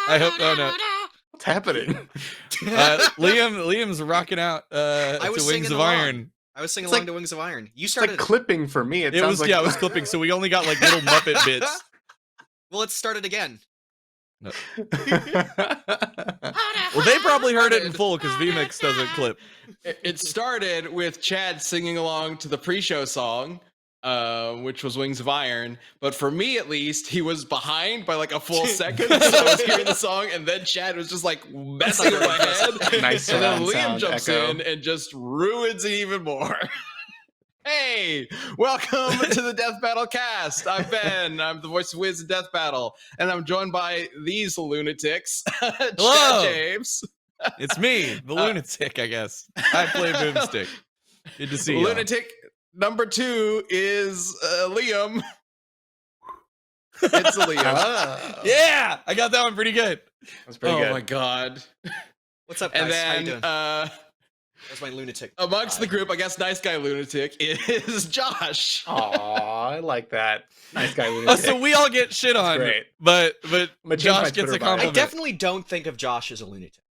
I hope. Oh no. What's happening? Liam's rocking out to Wings of Iron. I was singing It's along like- to Wings of Iron. You It's started. like clipping for me. It sounds like It was clipping, so we only got like little Muppet bits. Well, let's start it again. No. Well, they probably heard it in full because VMix doesn't clip. It started with Chad singing along to the pre-show song, which was Wings of Iron. But for me, at least, he was behind by like a full second. So I was hearing the song, and then Chad was just like messing with my head. Nice And then surround Liam sound jumps echo. in and just ruins it even more. Hey, welcome to the Death Battle cast. I'm Ben. I'm the voice of Wiz in Death Battle, and I'm joined by these lunatics. Hello. Chad James. It's me, the lunatic, I guess. I play Boomstick. Good to see you. Lunatic number 2 is Liam. It's Liam. Ah, Yeah, I got that one pretty good. that's pretty Oh good. my god. What's up, guys? And How you then doing? That's my lunatic. amongst the group, I guess nice guy lunatic is Josh. Aw, I like that. Nice guy. Oh, Lunatic. so we all get shit on, great. but I'm gonna change Josh my gets Twitter a bio. I compliment. definitely don't think of Josh as a lunatic.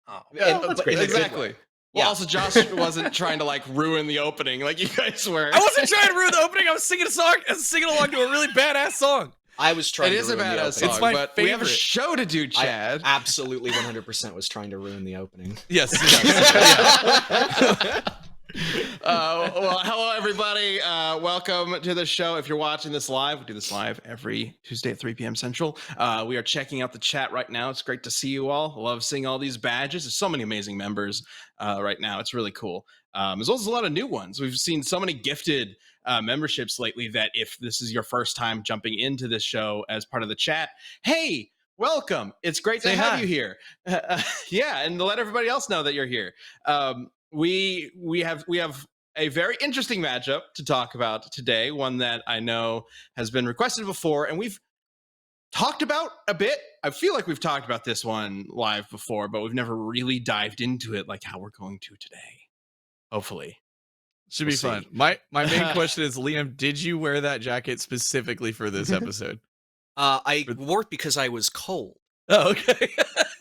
Oh, Yeah, that's but- great. Exactly. Well, Yeah. also Josh wasn't trying to like ruin the opening like you guys were. I wasn't trying to ruin the opening. I was singing a song and singing along to a really badass song. I was trying It to is a ruin the badass opening. song, It's my but we have a favorite. show to do, Chad. I absolutely 100% was trying to ruin the opening. Yes. Well, hello everybody. Welcome to the show. If you're watching this live, we do this live every Tuesday at 3 p.m. Central. We are checking out the chat right now. It's great to see you all. I love seeing all these badges. There's so many amazing members right now. It's really cool. As well as a lot of new ones. We've seen so many gifted memberships lately that if this is your first time jumping into this show as part of the chat, hey, welcome. It's great Say to have hi. you here. Yeah, and to let everybody else know that you're here. We have a very interesting matchup to talk about today, one that I know has been requested before, and we've talked about a bit. I feel like we've talked about this one live before, but we've never really dived into it like how we're going to today. Hopefully. Should be We'll fun. see. My main question is, Liam, did you wear that jacket specifically for this episode? I wore it because I was cold. Oh, okay.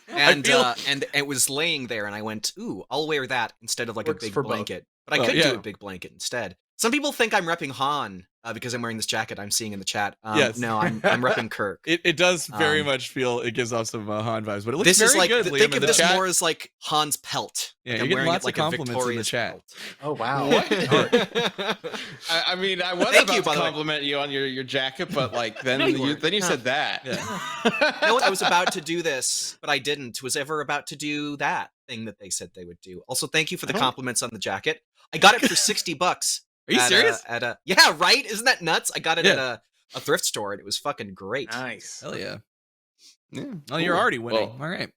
And feel- and it was laying there, and I went, "Ooh, I'll wear that instead of like Works a big for both. blanket." But I Oh, could yeah. do a big blanket instead. Some people think I'm repping Han because I'm wearing this jacket I'm seeing in the chat. Yes. No, I'm repping Kirk. It does very Um, much feel, it gives off some Han vibes, but it looks This very is like good, Liam. think in of the this chat. more as like Han's pelt. Yeah, Like you're I'm getting wearing lots it like of compliments a in the victorious chat. belt. Oh wow. What? I mean, I was Thank about you, to by the way. compliment you on your jacket, but like then No, you you weren't. then you No. said that. Yeah. You know what? I was about to do this, but I didn't. Was ever about to do that thing that they said they would do. Also, thank you for the I don't- compliments on the jacket. I got it for $60. Are you at serious? Yeah, right? Isn't that nuts? I got it Yeah. at a thrift store, and it was fucking great. Nice. Hell yeah. Yeah. Oh, you're Cool. already winning. Well, All right.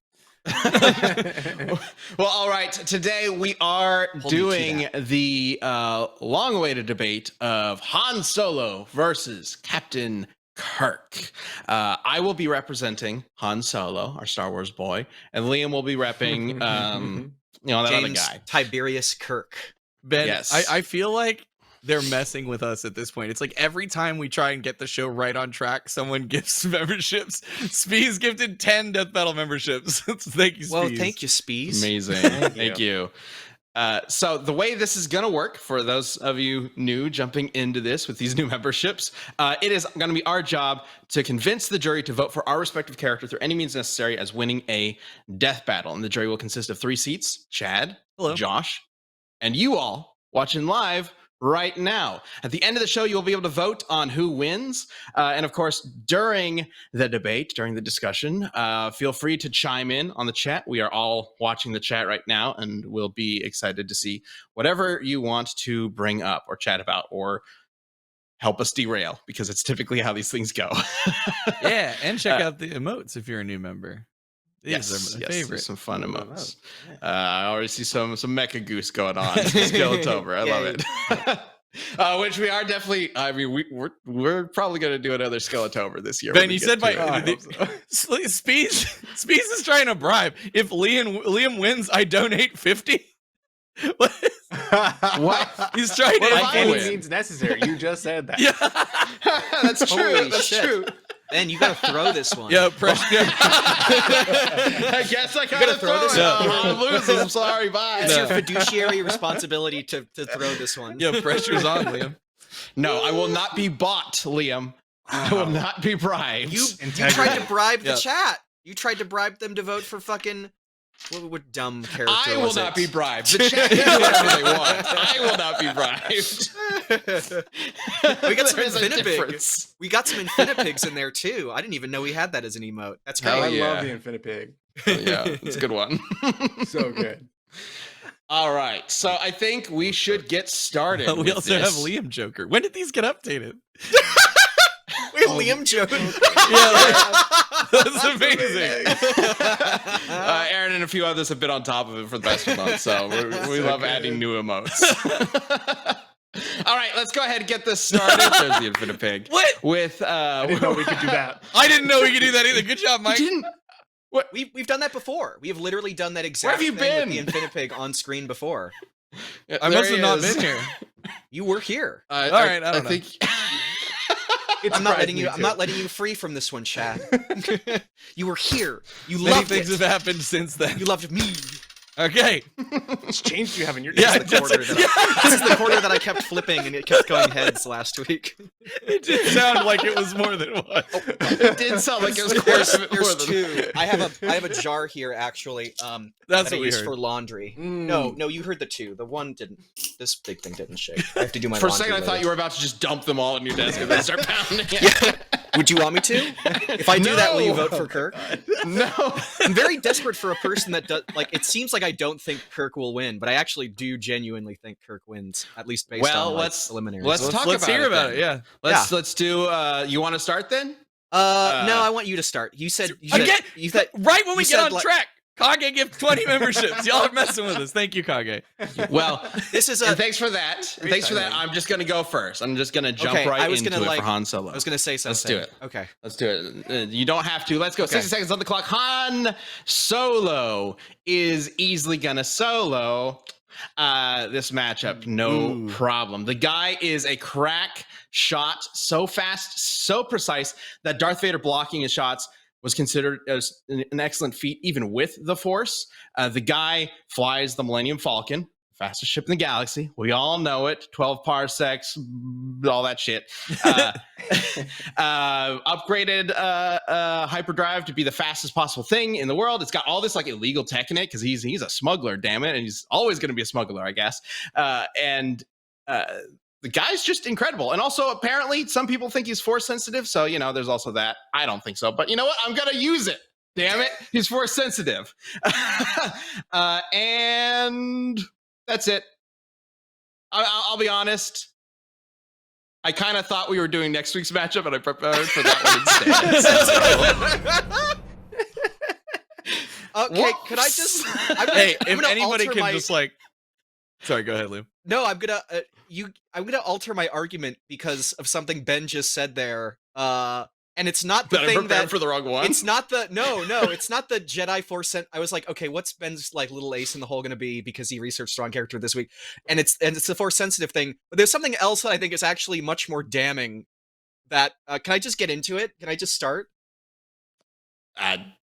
well, all right. Today we are Hold me to doing the long-awaited debate of Han Solo versus Captain Kirk. I will be representing Han Solo, our Star Wars boy, and Liam will be repping, that other James guy. Tiberius Kirk. Ben, Yes. I feel like they're messing with us at this point. It's like every time we try and get the show right on track, someone gifts memberships. Spees gifted 10 Death Battle memberships. Thank you, Spees. Well, thank you, Spees. Amazing. Thank you. So the way this is going to work for those of you new jumping into this with these new memberships, it is going to be our job to convince the jury to vote for our respective character through any means necessary as winning a death battle. And the jury will consist of 3 seats, Chad, Hello. Josh, and you all watching live right now. At the end of the show, you'll be able to vote on who wins. And of course, during the debate, during the discussion, feel free to chime in on the chat. We are all watching the chat right now, and we'll be excited to see whatever you want to bring up or chat about or help us derail, because it's typically how these things go. Yeah, and check out the emotes if you're a new member. These Yes, are my yes, there's favorite. some fun Ooh, emotes. emotes. I already see some Mecha Goose going on. Skeletober, I love it. Which we are definitely. I mean, we're probably going to do another Skeletober this year. Ben, when we you get said to by it. I hope so. Spees is trying to bribe. If Liam wins, I donate 50. What? What? He's trying What to if By I any win? means necessary. You just said that. Yeah. That's true. Holy That's shit. true. Ben, you gotta throw this one. Yeah, pressure. I guess I gotta throw this it. out. I'm losing. I'm sorry. Bye. It's No. your fiduciary responsibility to throw this one. Yeah, pressure's on, Liam. No, I will not be bought, Liam. I will not be bribed. You Integrity. tried to bribe the Yeah. chat. You tried to bribe them to vote for fucking what dumb character I will was not it? be bribed. The chat can do whatever they want. I will not be bribed. We got some There's a Infinipig. difference. We got some Infinipigs in there too. I didn't even know we had that as an emote. That's great. Hell I yeah. love the Infinipig. Yeah, it's a good one. So good. All right, so I think we should get started. But we with also have this. Liam Joker. When did these get updated? Wait, Liam joking. Yeah, that's amazing. Aaron and a few others have been on top of it for the past few months, so we love adding new emotes. All right, let's go ahead and get this started. There's the Infinite Pig. What? With I didn't know we could do that. I didn't know we could do that either. Good job, Mike. didn't. We've done that before. We have literally done that Where exact have you thing been? with the Infinipig on screen before. I must have not been here. You were here. All right, I don't know. think. It I'm not surprised letting me you. I'm too. not letting you free from this one, chat. You were here. You Many loved things it. have happened since then. You loved me. Okay. It's changed you having your Yeah, This is the quarter that this is the quarter that I kept flipping and it kept going heads last week. It did sound like it was more than one. It did sound like it was There's, quite a bit more there's than two. I have a jar here actually. That's that I what we use heard. for laundry. Mm. No, you heard the two. The one didn't. This big thing didn't shake. I have to do my. For a laundry second, I thought later. you were about to just dump them all on your desk and then start pounding it. Would you want me to? If I do that, will you No. vote for Kirk? No. I'm very desperate for a person that does. Like, it seems like I don't think Kirk will win, but I actually do genuinely think Kirk wins, at least based Well, on like, let's- preliminaries. let's talk Let's about hear it about then. it. Yeah. Let's do. You want to start then? No, I want you to start. You said. Again? You said. Right when we You get said, on like- track, Kage give 20 memberships. Y'all are messing with us. Thank you, Kage. Well, This is and a. thanks for that. Thanks for that. I'm just gonna go first. I'm just gonna jump Okay, right I was into gonna, it like- for Han Solo. I was gonna say something. do it. Okay. Let's do it. You don't have to. Let's go. Okay. 60 seconds on the clock. Han Solo is easily gonna solo this matchup. No Ooh. problem. The guy is a crack shot, so fast, so precise that Darth Vader blocking his shots was considered as an excellent feat, even with the Force. The guy flies the Millennium Falcon, fastest ship in the galaxy. We all know it. 12 parsecs, all that shit. Upgraded hyperdrive to be the fastest possible thing in the world. It's got all this like illegal tech in it because he's a smuggler, damn it, and he's always going to be a smuggler, I guess. The guy's just incredible. And also, apparently, some people think he's force sensitive. So, you know, there's also that. I don't think so. But you know what? I'm going to use it. Damn it. He's force sensitive. And that's it. I'll be honest. I kind of thought we were doing next week's matchup, and I prepared for that one instead. Okay, could I just? Hey, I'm if gonna anybody alter can my- just like. Sorry, go ahead, Liam. No, I'm gonna I'm gonna alter my argument because of something Ben just said there. And it's not the That I thing prepared that for the wrong one. it's not the no, it's not the Jedi Force. I was like, okay, what's Ben's like little ace in the hole gonna be because he researched strong character this week, and it's the Force sensitive thing. But there's something else that I think is actually much more damning. That can I just get into it? Can I just start?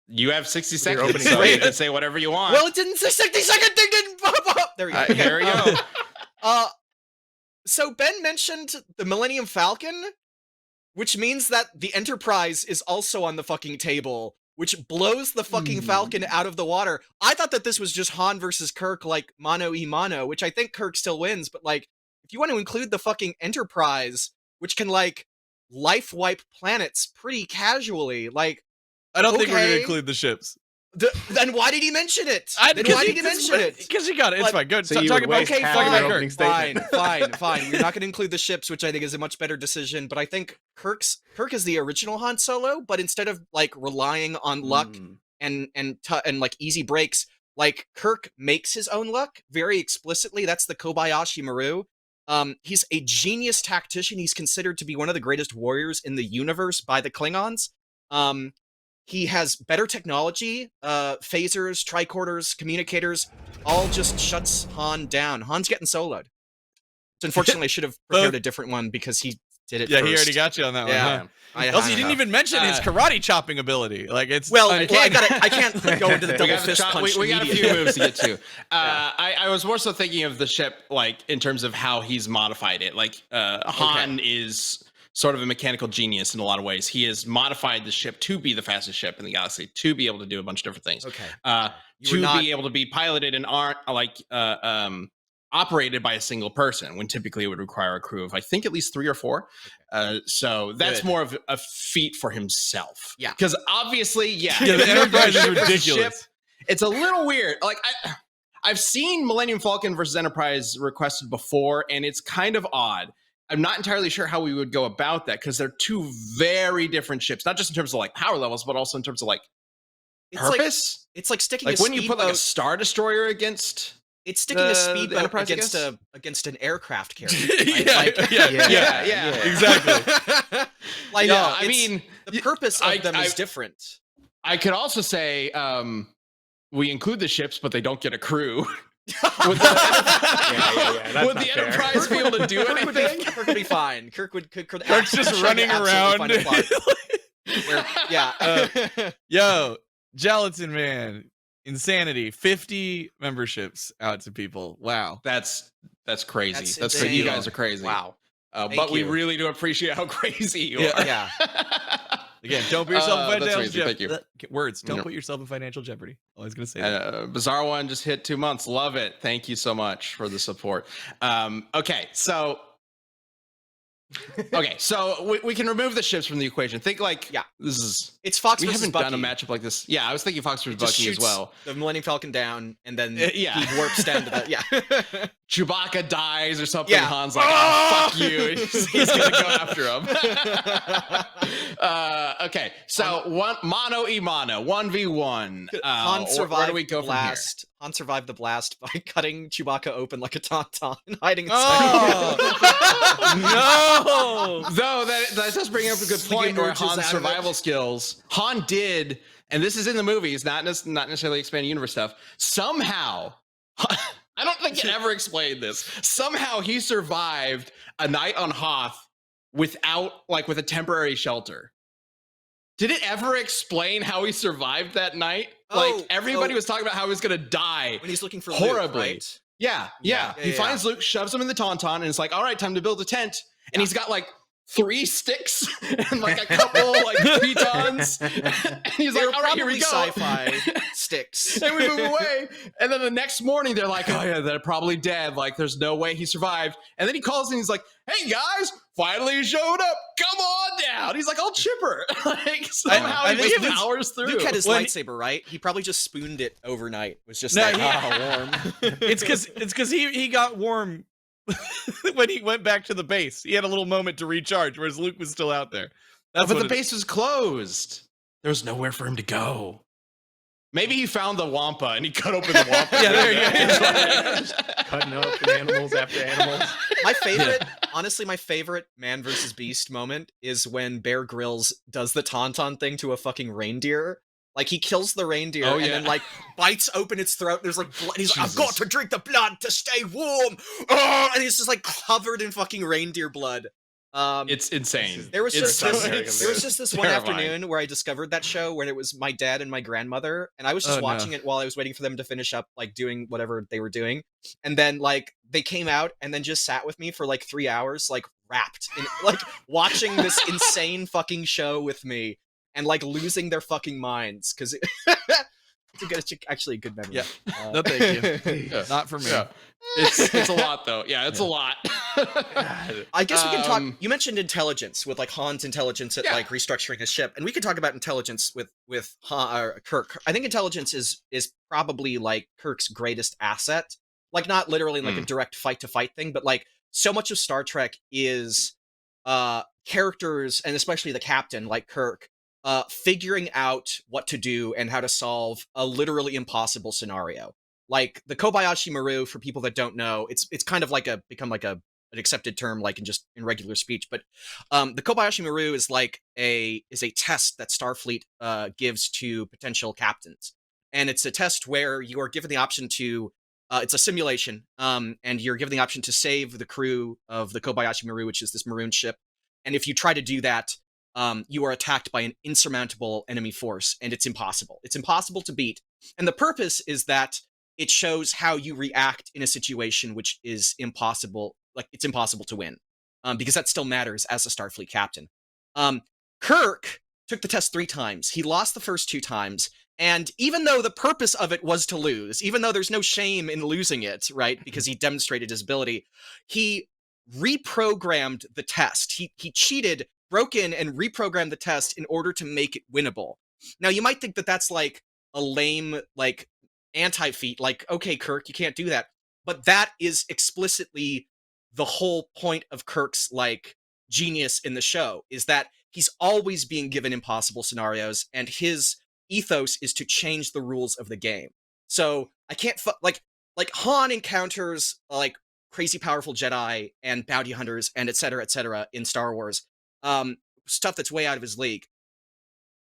You have 60 Your seconds, opening so you statement. can say whatever you want. Well, it didn't. The 60-second thing didn't pop up. There we go. Okay, Here we go. So Ben mentioned the Millennium Falcon, which means that the Enterprise is also on the fucking table, which blows the fucking Falcon out of the water. I thought that this was just Han versus Kirk, like mano y mano, which I think Kirk still wins, but like, if you want to include the fucking Enterprise, which can like life wipe planets pretty casually, like, I don't think we're going to Okay. include the ships. then why did he mention it? Then Because why did he mention it? Because you got it. It's But- fine. Good. So you Talk would about, waste Okay, half talk your about fine, opening Kirk. statement. fine. We're not going to include the ships, which I think is a much better decision. But I think Kirk is the original Han Solo, but instead of like relying on luck and like easy breaks, like Kirk makes his own luck very explicitly. That's the Kobayashi Maru. He's a genius tactician. He's considered to be one of the greatest warriors in the universe by the Klingons. He has better technology, phasers, tricorders, communicators, all just shuts Han down. Han's getting soloed. So unfortunately, I should have prepared a different one because he did it Yeah, first. he already got you on that Yeah. one. Huh? Also, you didn't even mention his karate chopping ability. Like it's I can't go into the We double got fist punch. we got a few immediately. moves to get to. I was more so thinking of the ship, like in terms of how he's modified it. Like Han is sort of a mechanical genius in a lot of ways. He has modified the ship to be the fastest ship in the galaxy, to be able to do a bunch of different things. Okay. Be able to be piloted and aren't operated by a single person, when typically it would require a crew of, I think, at least 3 or 4. So that's Good. more of a feat for himself. Yeah. Because obviously, the if you're doing Enterprise is ship versus ridiculous. ship, it's a little weird. Like I've seen Millennium Falcon versus Enterprise requested before, and it's kind of odd. I'm not entirely sure how we would go about that, because they're 2 very different ships, not just in terms of like power levels, but also in terms of like purpose. It's like sticking Like a when you put like a speedboat- Star Destroyer against. It's sticking a the speedboat Enterprise, I against guess? against an aircraft carrier. Yeah, Right? yeah. Exactly. Like, Yeah, I it's- mean, the purpose of them is I- different. I could also say we include the ships, but they don't get a crew. Would the, That's would not the fair. Enterprise be able to do anything? Kirk would be fine. Kirk's just running around. Yeah. Yo, Gelatin Man, insanity. 50 memberships out to people. Wow. That's crazy. That's That's crazy. You insane. guys are crazy. Wow. But we you. really do appreciate how crazy you Yeah. are. Yeah. Again, don't put yourself in that's financial amazing. Thank jeopardy. Words. Don't Yeah. put yourself in financial jeopardy. Always gonna say that. Bizarre One just hit 2 months. Love it. Thank you so much for the support. Okay, so we can remove the ships from the equation. Think like this is It's Fox we versus haven't Bucky. done a matchup like this. Yeah, I was thinking Fox versus It just Bucky as shoots well. The Millennium Falcon down, and then Yeah. he warps down to the Chewbacca dies or something. Yeah. Han's like, oh, fuck you. And he's gonna go after him. Okay, so mano y mano, 1v1. Han survived where do we go the from here? blast. Han survived the blast by cutting Chewbacca open like a tauntaun and hiding Oh no! Though that does bring up a good He point where emerges out Han's of survival skills. Han did, and this is in the movies, not necessarily expanded universe stuff. Somehow, I don't think it ever explained this. Somehow he survived a night on Hoth with a temporary shelter. Did it ever explain how he survived that night? Everybody was talking about how he was gonna die when he's looking for horribly. Luke, right? Yeah. He finds Luke, shoves him in the tauntaun, and it's like, all right, time to build a tent. And he's got like 3 sticks and like a couple like pitons. And he's They like, were all right, here we go. sci-fi sticks. And we move away. And then the next morning, they're like, oh yeah, they're probably dead. Like, there's no way he survived. And then he calls and he's like, hey guys, finally you showed up. Come on down. He's like all chipper. Like somehow I he think just powers through. Luke had his When- lightsaber, right? He probably just spooned it overnight. Was just No, like, he- warm. It's because he got warm when he went back to the base. He had a little moment to recharge, whereas Luke was still out there. That's but what the base was closed. There was nowhere for him to go. Maybe he found the Wampa and he cut open the Wampa. Yeah, there you go. Cutting up animals after animals. My favorite, honestly, my favorite Man versus Beast moment is when Bear Grylls does the tauntaun thing to a fucking reindeer. Like he kills the reindeer and then like bites open its throat. There's like blood. He's like, I've got to drink the blood to stay warm. Oh! And he's just like covered in fucking reindeer blood. It's insane. There was It's just this one terrifying. afternoon where I discovered that show when it was my dad and my grandmother, and I was just Oh, no. watching it while I was waiting for them to finish up like doing whatever they were doing, and then like they came out and then just sat with me for like 3 hours, like wrapped in like watching this insane fucking show with me and like losing their fucking minds because it's actually a good memory. Yeah. No, thank you. Yeah. Not for me. Yeah. It's a lot though. Yeah, it's a lot. I guess we can talk. Um, You mentioned intelligence with like Han's intelligence at like restructuring his ship, and we could talk about intelligence with Kirk. I think intelligence is probably like Kirk's greatest asset. Like not literally like a direct fight to fight thing, but like so much of Star Trek is characters and especially the captain like Kirk figuring out what to do and how to solve a literally impossible scenario. Like the Kobayashi Maru, for people that don't know, it's kind of like become like an accepted term, like in regular speech. But the Kobayashi Maru is like a test that Starfleet gives to potential captains, and it's a test where you are given the option to. It's a simulation, and you're given the option to save the crew of the Kobayashi Maru, which is this maroon ship, And if you try to do that, you are attacked by an insurmountable enemy force, and it's impossible. It's impossible to beat. And the purpose is that it shows how you react in a situation which is impossible, like it's impossible to win, because that still matters as a Starfleet captain. Kirk took the test 3 times. He lost the first 2 times. And even though the purpose of it was to lose, even though there's no shame in losing it, right, because he demonstrated his ability, he reprogrammed the test. He cheated, broke in, and reprogrammed the test in order to make it winnable. Now, you might think that that's like a lame, like, anti-feat, like, okay, Kirk, you can't do that. But that is explicitly the whole point of Kirk's, like, genius in the show, is that he's always being given impossible scenarios, and his ethos is to change the rules of the game. So I can't like Han encounters like crazy powerful Jedi and bounty hunters and et cetera, in Star Wars, stuff that's way out of his league.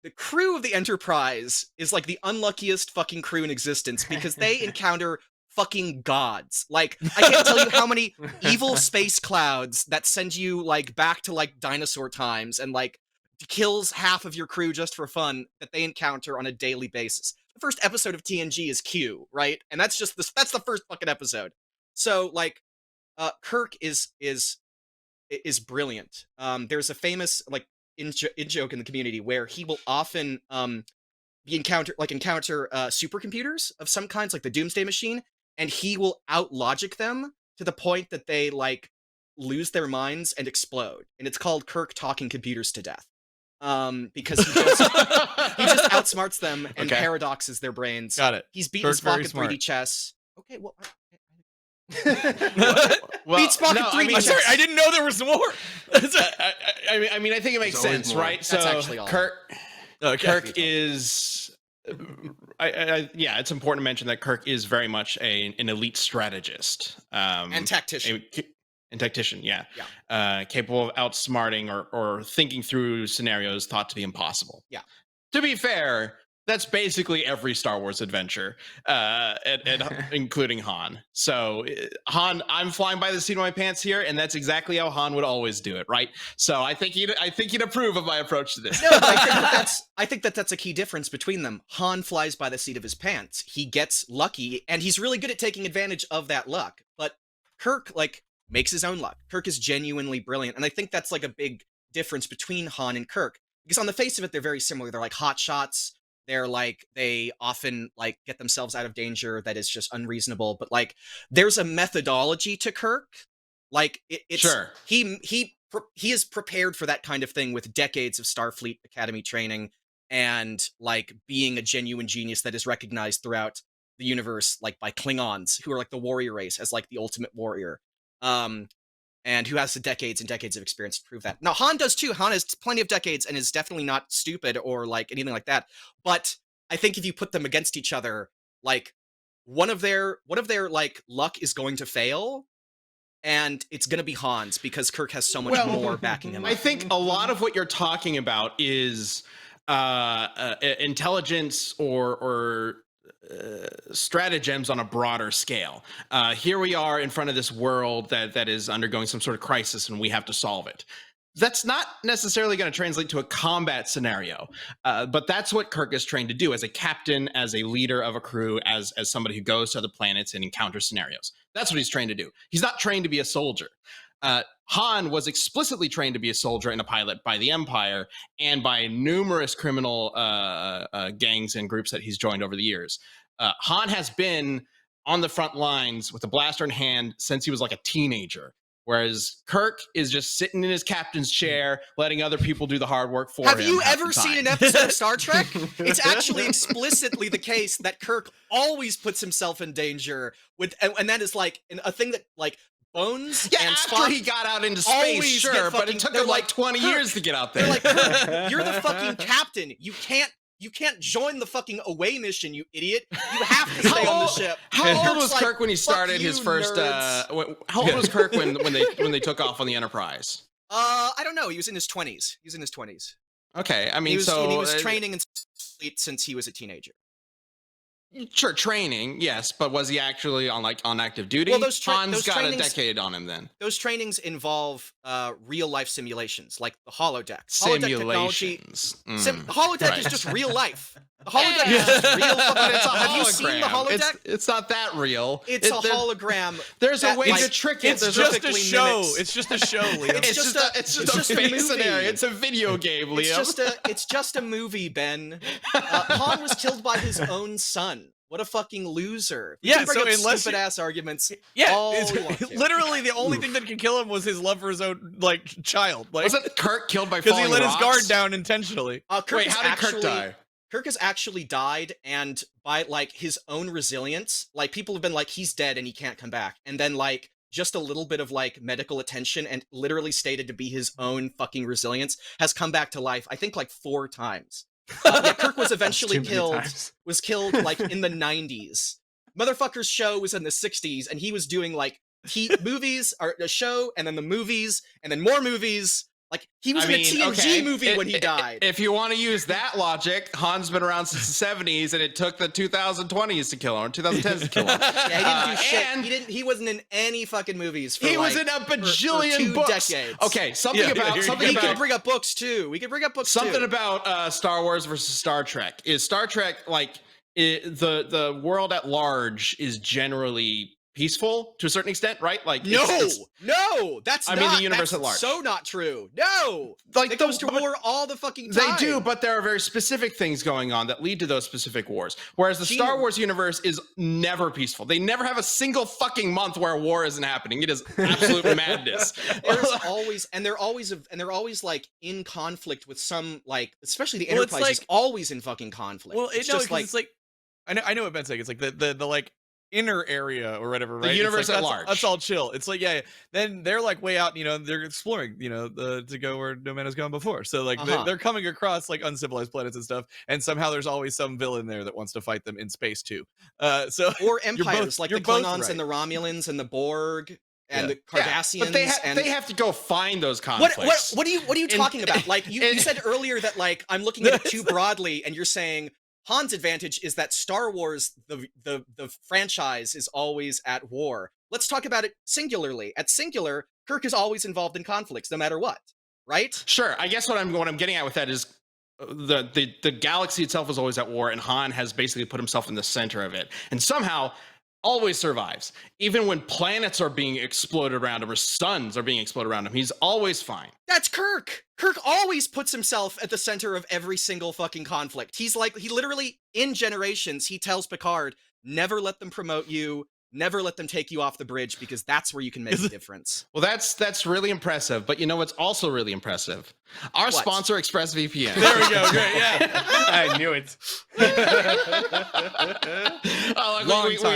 The crew of the Enterprise is like the unluckiest fucking crew in existence because they encounter fucking gods. Like, I can't tell you how many evil space clouds that send you like back to like dinosaur times and like kills half of your crew just for fun that they encounter on a daily basis. The first episode of TNG is Q, right? And that's just that's the first fucking episode. So like Kirk is brilliant. There's a famous like in joke in the community where he will often encounter supercomputers of some kinds, like the Doomsday Machine, and he will outlogic them to the point that they like lose their minds and explode. And it's called Kirk talking computers to death. Because he just outsmarts them and paradoxes their brains. Got it. He's beaten Kirk, very Spock at 3D smart. chess. Okay, well, Well, beat Spock at 3D I'm chess. sorry, I didn't know there was more. I mean, I think it makes There's always sense, more. right? That's So actually all. Kirk is, yeah, it's important to mention that Kirk is very much an elite strategist And tactician. And tactician, yeah. Capable of outsmarting or thinking through scenarios thought to be impossible. Yeah. To be fair, that's basically every Star Wars adventure, and including Han. So Han, I'm flying by the seat of my pants here, and that's exactly how Han would always do it, right? So I think he'd approve of my approach to this. No, but I think that's a key difference between them. Han flies by the seat of his pants. He gets lucky, and he's really good at taking advantage of that luck. But Kirk, like, makes his own luck. Kirk is genuinely brilliant, and I think that's like a big difference between Han and Kirk, because on the face of it, they're very similar. They're like hot shots. They're like, they often like get themselves out of danger that is just unreasonable. But like, there's a methodology to Kirk. Like, it's Sure. He is prepared for that kind of thing with decades of Starfleet Academy training and like being a genuine genius that is recognized throughout the universe, like by Klingons, who are like the warrior race, as like the ultimate warrior. And who has decades and decades of experience to prove that. Now, Han does too. Han has plenty of decades and is definitely not stupid or like anything like that. But I think if you put them against each other, like one of their like luck is going to fail, and it's going to be Han's because Kirk has so much more backing him up. I think a lot of what you're talking about is intelligence or stratagems on a broader scale. Here we are in front of this world that is undergoing some sort of crisis, and we have to solve it. That's not necessarily going to translate to a combat scenario, but that's what Kirk is trained to do as a captain, as a leader of a crew, as somebody who goes to other planets and encounters scenarios. That's what he's trained to do. He's not trained to be a soldier. Han was explicitly trained to be a soldier and a pilot by the Empire and by numerous criminal gangs and groups that he's joined over the years. Han has been on the front lines with a blaster in hand since he was like a teenager, whereas Kirk is just sitting in his captain's chair, letting other people do the hard work for him. Have you half ever the seen time. an episode of Star Trek? It's actually explicitly the case that Kirk always puts himself in danger with, and that is like a thing that like Bones Yeah, and after Spock he got out into always space, get sure, but fucking- it took they're him like like, 20 Kirk, years to get out there. They're like, Kirk, you're the fucking captain. You can't join the fucking away mission, you idiot. You have to stay on the ship. How And old Kirk's was like, Kirk when he "Fuck started his you, first? nerds." How old was Kirk when they took off on the Enterprise? I don't know. He was in his 20s. Okay, I mean, He was so and he was training in fleet since he was a teenager. Sure, training, yes, but was he actually on active duty? Well, Han's those got a trainings decade on him then. those trainings involve real life simulations, like the holodeck. Holodeck technology. Simulations. The holodeck right. is just real life. The holodeck Yeah. is just real fucking. But it's a Have you seen the hologram. holodeck? It's not that real. It's a hologram. There's a that, way like, to trick it. It's There's just a perfectly show. mimics- It's just a show, Liam. It's just a- it's it's just just a a fake movie. scenario. It's a video game, Liam. It's just a movie, Ben. Han was killed by his own son. What a fucking loser. We Yeah, can bring so up unless stupid ass arguments. yeah, all it's, we want to. literally the only thing that can kill him was his love for his own like child, like Wasn't Kirk killed by because falling he let his rocks? guard down intentionally. Kirk Wait, has how did Kirk actually- die? Kirk has actually died, and by like his own resilience, like people have been like, he's dead and he can't come back. And then like just a little bit of like medical attention and literally stated to be his own fucking resilience has come back to life, I think like 4 times. Yeah, Kirk was eventually Too many killed, times. was killed like in the 90s. Motherfucker's show was in the 60s, and he was doing like movies, or a show, and then the movies, and then more movies. Like, he was in a TNG movie when he died. If you want to use that logic, Han's been around since the 70s, and it took the 2020s to kill him, or 2010s to kill him. Yeah, he didn't do shit. and He wasn't in any fucking movies. For he was like, in a for bajillion 2 books. decades. Okay, something Yeah, about here you something We go. can about bring up books too. something about Star Wars versus Star Trek is Star Trek like the world at large is generally peaceful to a certain extent, right? Like No, that's I not. mean, the universe that's at large. so not true. No, like it goes to war all the fucking They time. do, but there are very specific things going on that lead to those specific wars. Whereas the Star Wars universe is never peaceful. They never have a single fucking month where a war isn't happening. It is absolute madness. they're always like in conflict with some, like, especially the Well, it's Enterprise is like- always in fucking conflict. Well, it's no, just like it's like I know what Ben's saying. It's like the like inner area or whatever, right? The universe it's like, at that's, large. That's all chill. It's like yeah. Then they're like way out, they're exploring, to go where no man has gone before. So like they're coming across like uncivilized planets and stuff, and somehow there's always some villain there that wants to fight them in space too. So or empires like the you're both Klingons right. and the Romulans and the Borg and Yeah. the Cardassians. But they have to go find those conflicts. What are you talking about? Like you said earlier that like I'm looking at it too broadly, and you're saying Han's advantage is that Star Wars, the franchise, is always at war. Let's talk about it singularly. At Singular, Kirk is always involved in conflicts, no matter what, right? Sure. I guess what I'm getting at with that is the galaxy itself is always at war, and Han has basically put himself in the center of it, and somehow always survives. Even when planets are being exploded around him or suns are being exploded around him, he's always fine. That's Kirk. Kirk always puts himself at the center of every single fucking conflict. He literally, in Generations, he tells Picard, never let them promote you, never let them take you off the bridge, because that's where you can make a difference. Well, that's really impressive. But you know what's also really impressive? Our sponsor, ExpressVPN. There we go. Great. Yeah. I knew it. We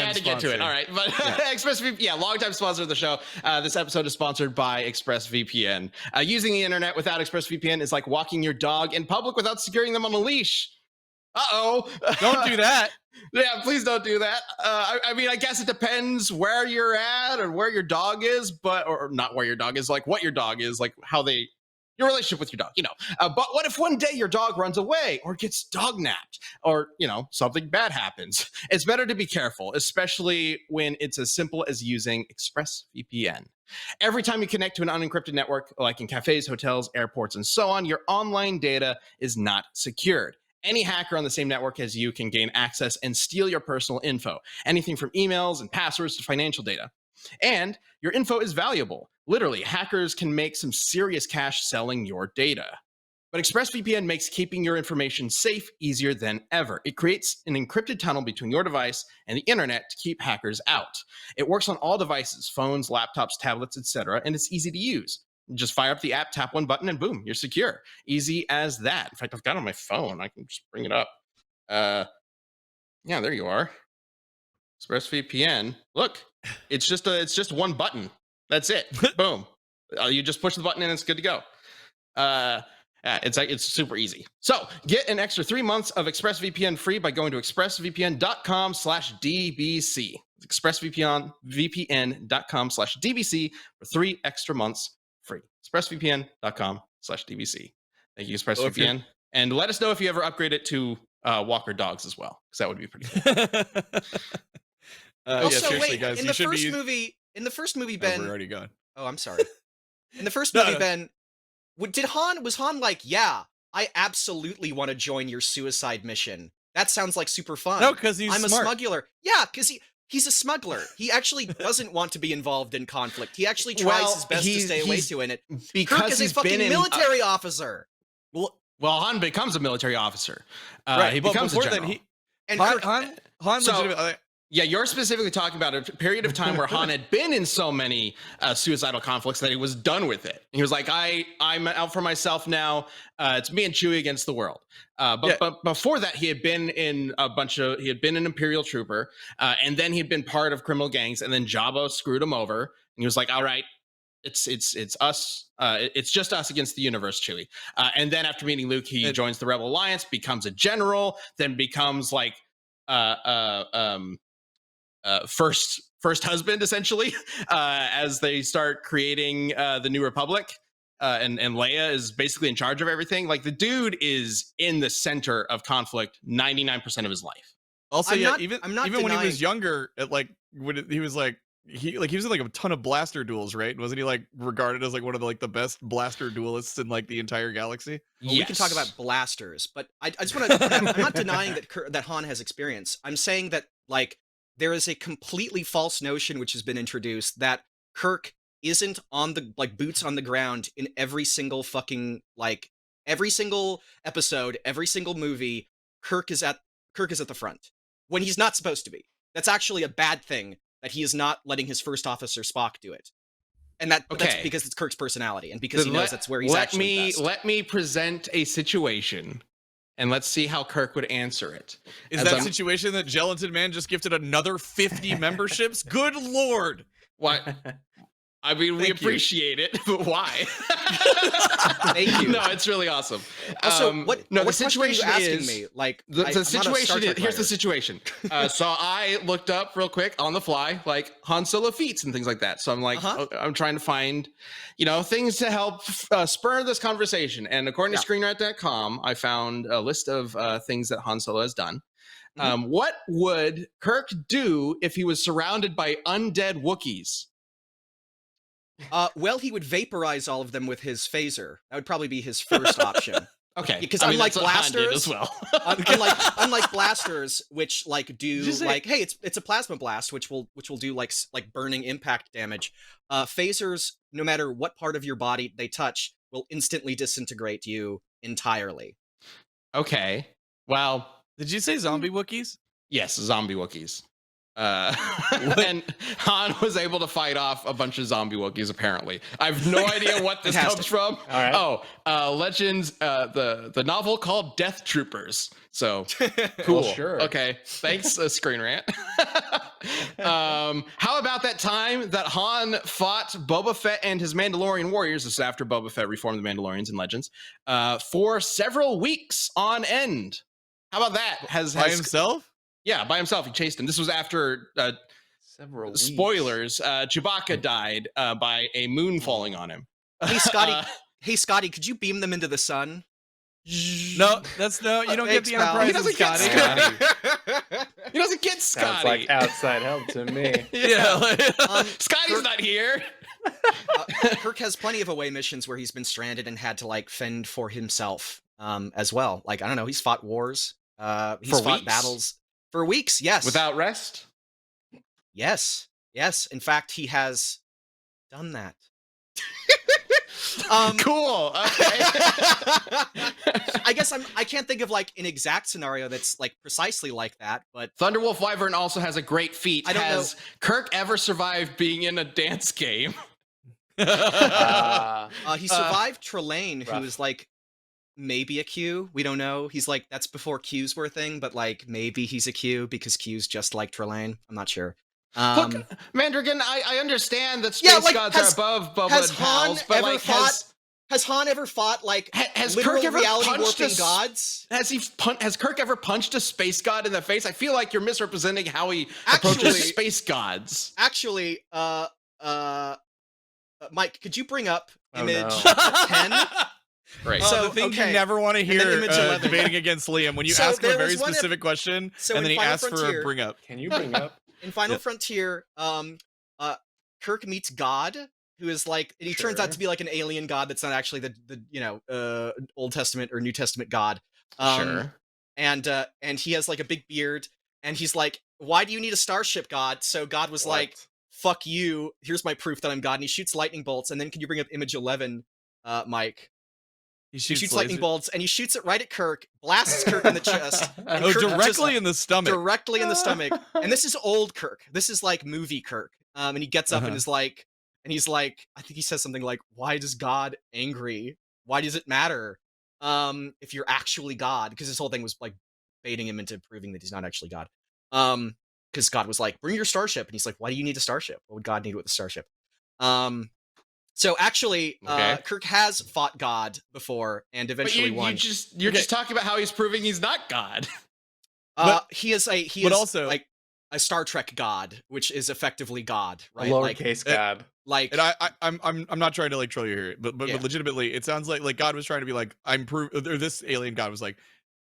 had to get to it. All right. But ExpressVPN, longtime sponsor of the show. This episode is sponsored by ExpressVPN. Using the internet without ExpressVPN is like walking your dog in public without securing them on a leash. Uh-oh. Don't do that. Yeah, please don't do that. I mean, I guess it depends where you're at or where your dog is, or not where your dog is, like what your dog is, like your relationship with your dog, But what if one day your dog runs away or gets dog napped or, something bad happens? It's better to be careful, especially when it's as simple as using ExpressVPN. Every time you connect to an unencrypted network, like in cafes, hotels, airports, and so on, your online data is not secured. Any hacker on the same network as you can gain access and steal your personal info, anything from emails and passwords to financial data. And your info is valuable. Literally, hackers can make some serious cash selling your data. But ExpressVPN makes keeping your information safe easier than ever. It creates an encrypted tunnel between your device and the internet to keep hackers out. It works on all devices, phones, laptops, tablets, etc., and it's easy to use. Just fire up the app, tap one button, and boom, you're secure. Easy as that. In fact, I've got it on my phone. I can just bring it up. Yeah, there you are. ExpressVPN. Look, it's just one button. That's it. Boom. You just push the button and it's good to go. It's super easy. So get an extra 3 months of ExpressVPN free by going to expressvpn.com/DBC. expressvpn.com/DBC for 3 extra months free. expressvpn.com/DBC. Thank you, ExpressVPN. And let us know if you ever upgrade it to Walker dogs as well, because that would be pretty cool. Also, seriously, wait, guys, in you the should first be. movie, Oh, Ben. we're already gone. Oh, I'm sorry. In the first No, movie, no. Ben, was Han like, yeah, I absolutely want to join your suicide mission. That sounds like super fun. No, because he's I'm smart. a smuggler. Yeah, because he's a smuggler. He actually doesn't want to be involved in conflict. He actually tries his best to stay away to it. Because Kirk is a he's fucking been in military officer. Well, Han becomes a military officer. Right, He but becomes a before general. then, And Han, Kirk, Han So- legitimately. Yeah, you're specifically talking about a period of time where Han had been in so many suicidal conflicts that he was done with it. He was like, I'm out for myself now. It's me and Chewie against the world. But before that, he had been in he had been an Imperial trooper, and then he'd been part of criminal gangs, and then Jabba screwed him over, and he was like, all right, it's us. It's just us against the universe, Chewie. And then after meeting Luke, he joins the Rebel Alliance, becomes a general, then becomes like first husband, essentially, as they start creating the New Republic. And Leia is basically in charge of everything. Like, the dude is in the center of conflict 99% of his life. Also, I'm even not when he denying- was younger, he was like he was in like a ton of blaster duels, right? Wasn't he like regarded as like one of the best blaster duelists in like the entire galaxy? Well, we can talk about blasters, but I just want to. I'm not denying that Han has experience. I'm saying that like there is a completely false notion which has been introduced that Kirk isn't on the boots on the ground in every single fucking every single episode, every single movie. Kirk is at the front when he's not supposed to be. That's actually a bad thing that he is not letting his first officer Spock do it. And that's because it's Kirk's personality and because he knows that's where he's actually best. Let me present a situation and let's see how Kirk would answer it. Is that situation that Gelatin Man just gifted another 50 memberships? Good Lord. What? I mean, we appreciate it, but why? Thank you. No, it's really awesome. Also, what the situation situation are you is asking me? Like, the situation is, here's the situation. So I looked up real quick on the fly, like Han Solo feats and things like that. So I'm like, I'm trying to find, things to help spur this conversation. And according to screenwrite.com, I found a list of things that Han Solo has done. What would Kirk do if he was surrounded by undead Wookiees? Well, he would vaporize all of them with his phaser. That would probably be his first option. Okay, because unlike blasters, as well. unlike blasters, which do hey, it's a plasma blast, which will do like burning impact damage. Phasers, no matter what part of your body they touch, will instantly disintegrate you entirely. Okay, well, did you say zombie Wookiees? Yes, zombie Wookiees. And Han was able to fight off a bunch of zombie Wookiees, apparently. I have no idea what this comes from. All right. Legends, the novel called Death Troopers. So cool. Well, sure. Okay, thanks, Screen Rant. How about that time that Han fought Boba Fett and his Mandalorian warriors? This is after Boba Fett reformed the Mandalorians in Legends for several weeks on end. How about that? By himself? Yeah, by himself. He chased him. This was after several weeks. Spoilers. Chewbacca died by a moon falling on him. Hey, Scotty. Hey, Scotty, could you beam them into the sun? No, you don't get the Enterprise. He doesn't get Scotty. He doesn't get Scotty. Sounds like outside help to me. Yeah. Scotty's not here. Kirk has plenty of away missions where he's been stranded and had to fend for himself as well. I don't know. He's fought wars. He's fought battles. For weeks, yes. Without rest? Yes. In fact, he has done that. Cool. Okay. I guess I can't think of an exact scenario that's precisely like that, but Thunderwolf Wyvern also has a great feat. I don't Has Kirk ever survived being in a dance game? he survived Trelane, who is maybe a Q. We don't know. He's that's before Qs were a thing, but maybe he's a Q because Q's just like Trelane. I'm not sure. Look, Mandragon, I understand that space gods are above Boba and pals, but has Han ever fought has literal Kirk ever reality punched warping gods? Has Kirk ever punched a space god in the face? I feel like you're misrepresenting how he approaches space gods. Actually, Mike, could you bring up image 10? Great. Oh, So, the thing okay. you never want to then hear image 11. debating against Liam when you So ask him a there very was one specific question so and in then he Final asks for Frontier- a bring up. Can you bring up? In Final Yep. Frontier, Kirk meets God, who is like, and he turns out Sure. to be like an alien god that's not actually the Old Testament or New Testament god. Sure. And he has like a big beard, and he's like, "Why do you need a starship, God?" So God was like, What? "Fuck you! Here's my proof that I'm God." And he shoots lightning bolts. And then can you bring up image 11, Mike? He He shoots, shoots lightning laser- bolts, and he shoots it right at Kirk, blasts Kirk in the chest, and Oh, Kirk just- directly in the stomach. directly in the stomach. And this is old Kirk. This is like movie Kirk. And he gets up and Uh-huh. is like, I think he says something like, "Why does God angry? Why does it matter? If you're actually God?" Because his whole thing was like baiting him into proving that he's not actually God. Because God was like, "Bring your starship," and he's like, "Why do you need a starship? What would God need with a starship?" So actually, Okay. Kirk has fought God before and But eventually won. you're just talking about how he's proving he's not God. He is also- like a Star Trek god, which is effectively God, A right? lowercase god. Like And I'm not trying to like troll you here, but Yeah. legitimately, it sounds like God was trying to be like, or this alien God was like,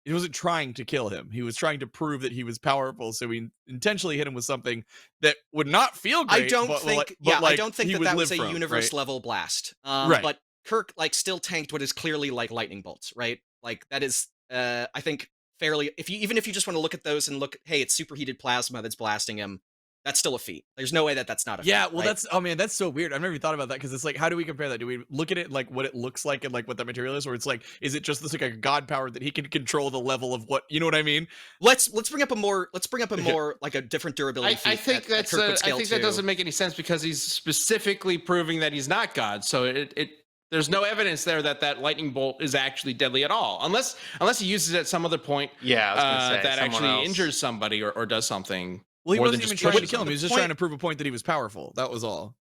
he wasn't trying to kill him. He was trying to prove that he was powerful. So he intentionally hit him with something that would not feel great. I don't but, think, but, I don't think he that would that live was a from, universe right? level blast. Right. But Kirk like still tanked what is clearly like lightning bolts, right? Like that is, I think fairly. Even if you just want to look at those and look, hey, it's superheated plasma that's blasting him. That's still a feat. There's no way that that's not a Yeah, feat. well, right? that's, oh man, that's so weird. I've never even thought about that because it's like, how do we compare that? Do we look at it like what it looks like and like what that material is, or it's like, is it just this like a god power that he can control the level of what, you know what I mean? let's bring up a more like a different durability. I feat think that Kirk would I scale think that to. doesn't make any sense because he's specifically proving that he's not God. So it there's no evidence there that lightning bolt is actually deadly at all, unless he uses it at some other point Yeah, I was gonna say that someone actually else. injures somebody or does something. Well, he more wasn't than even just trying to pushes kill him. them. He was just trying to prove a point that he was powerful. That was all.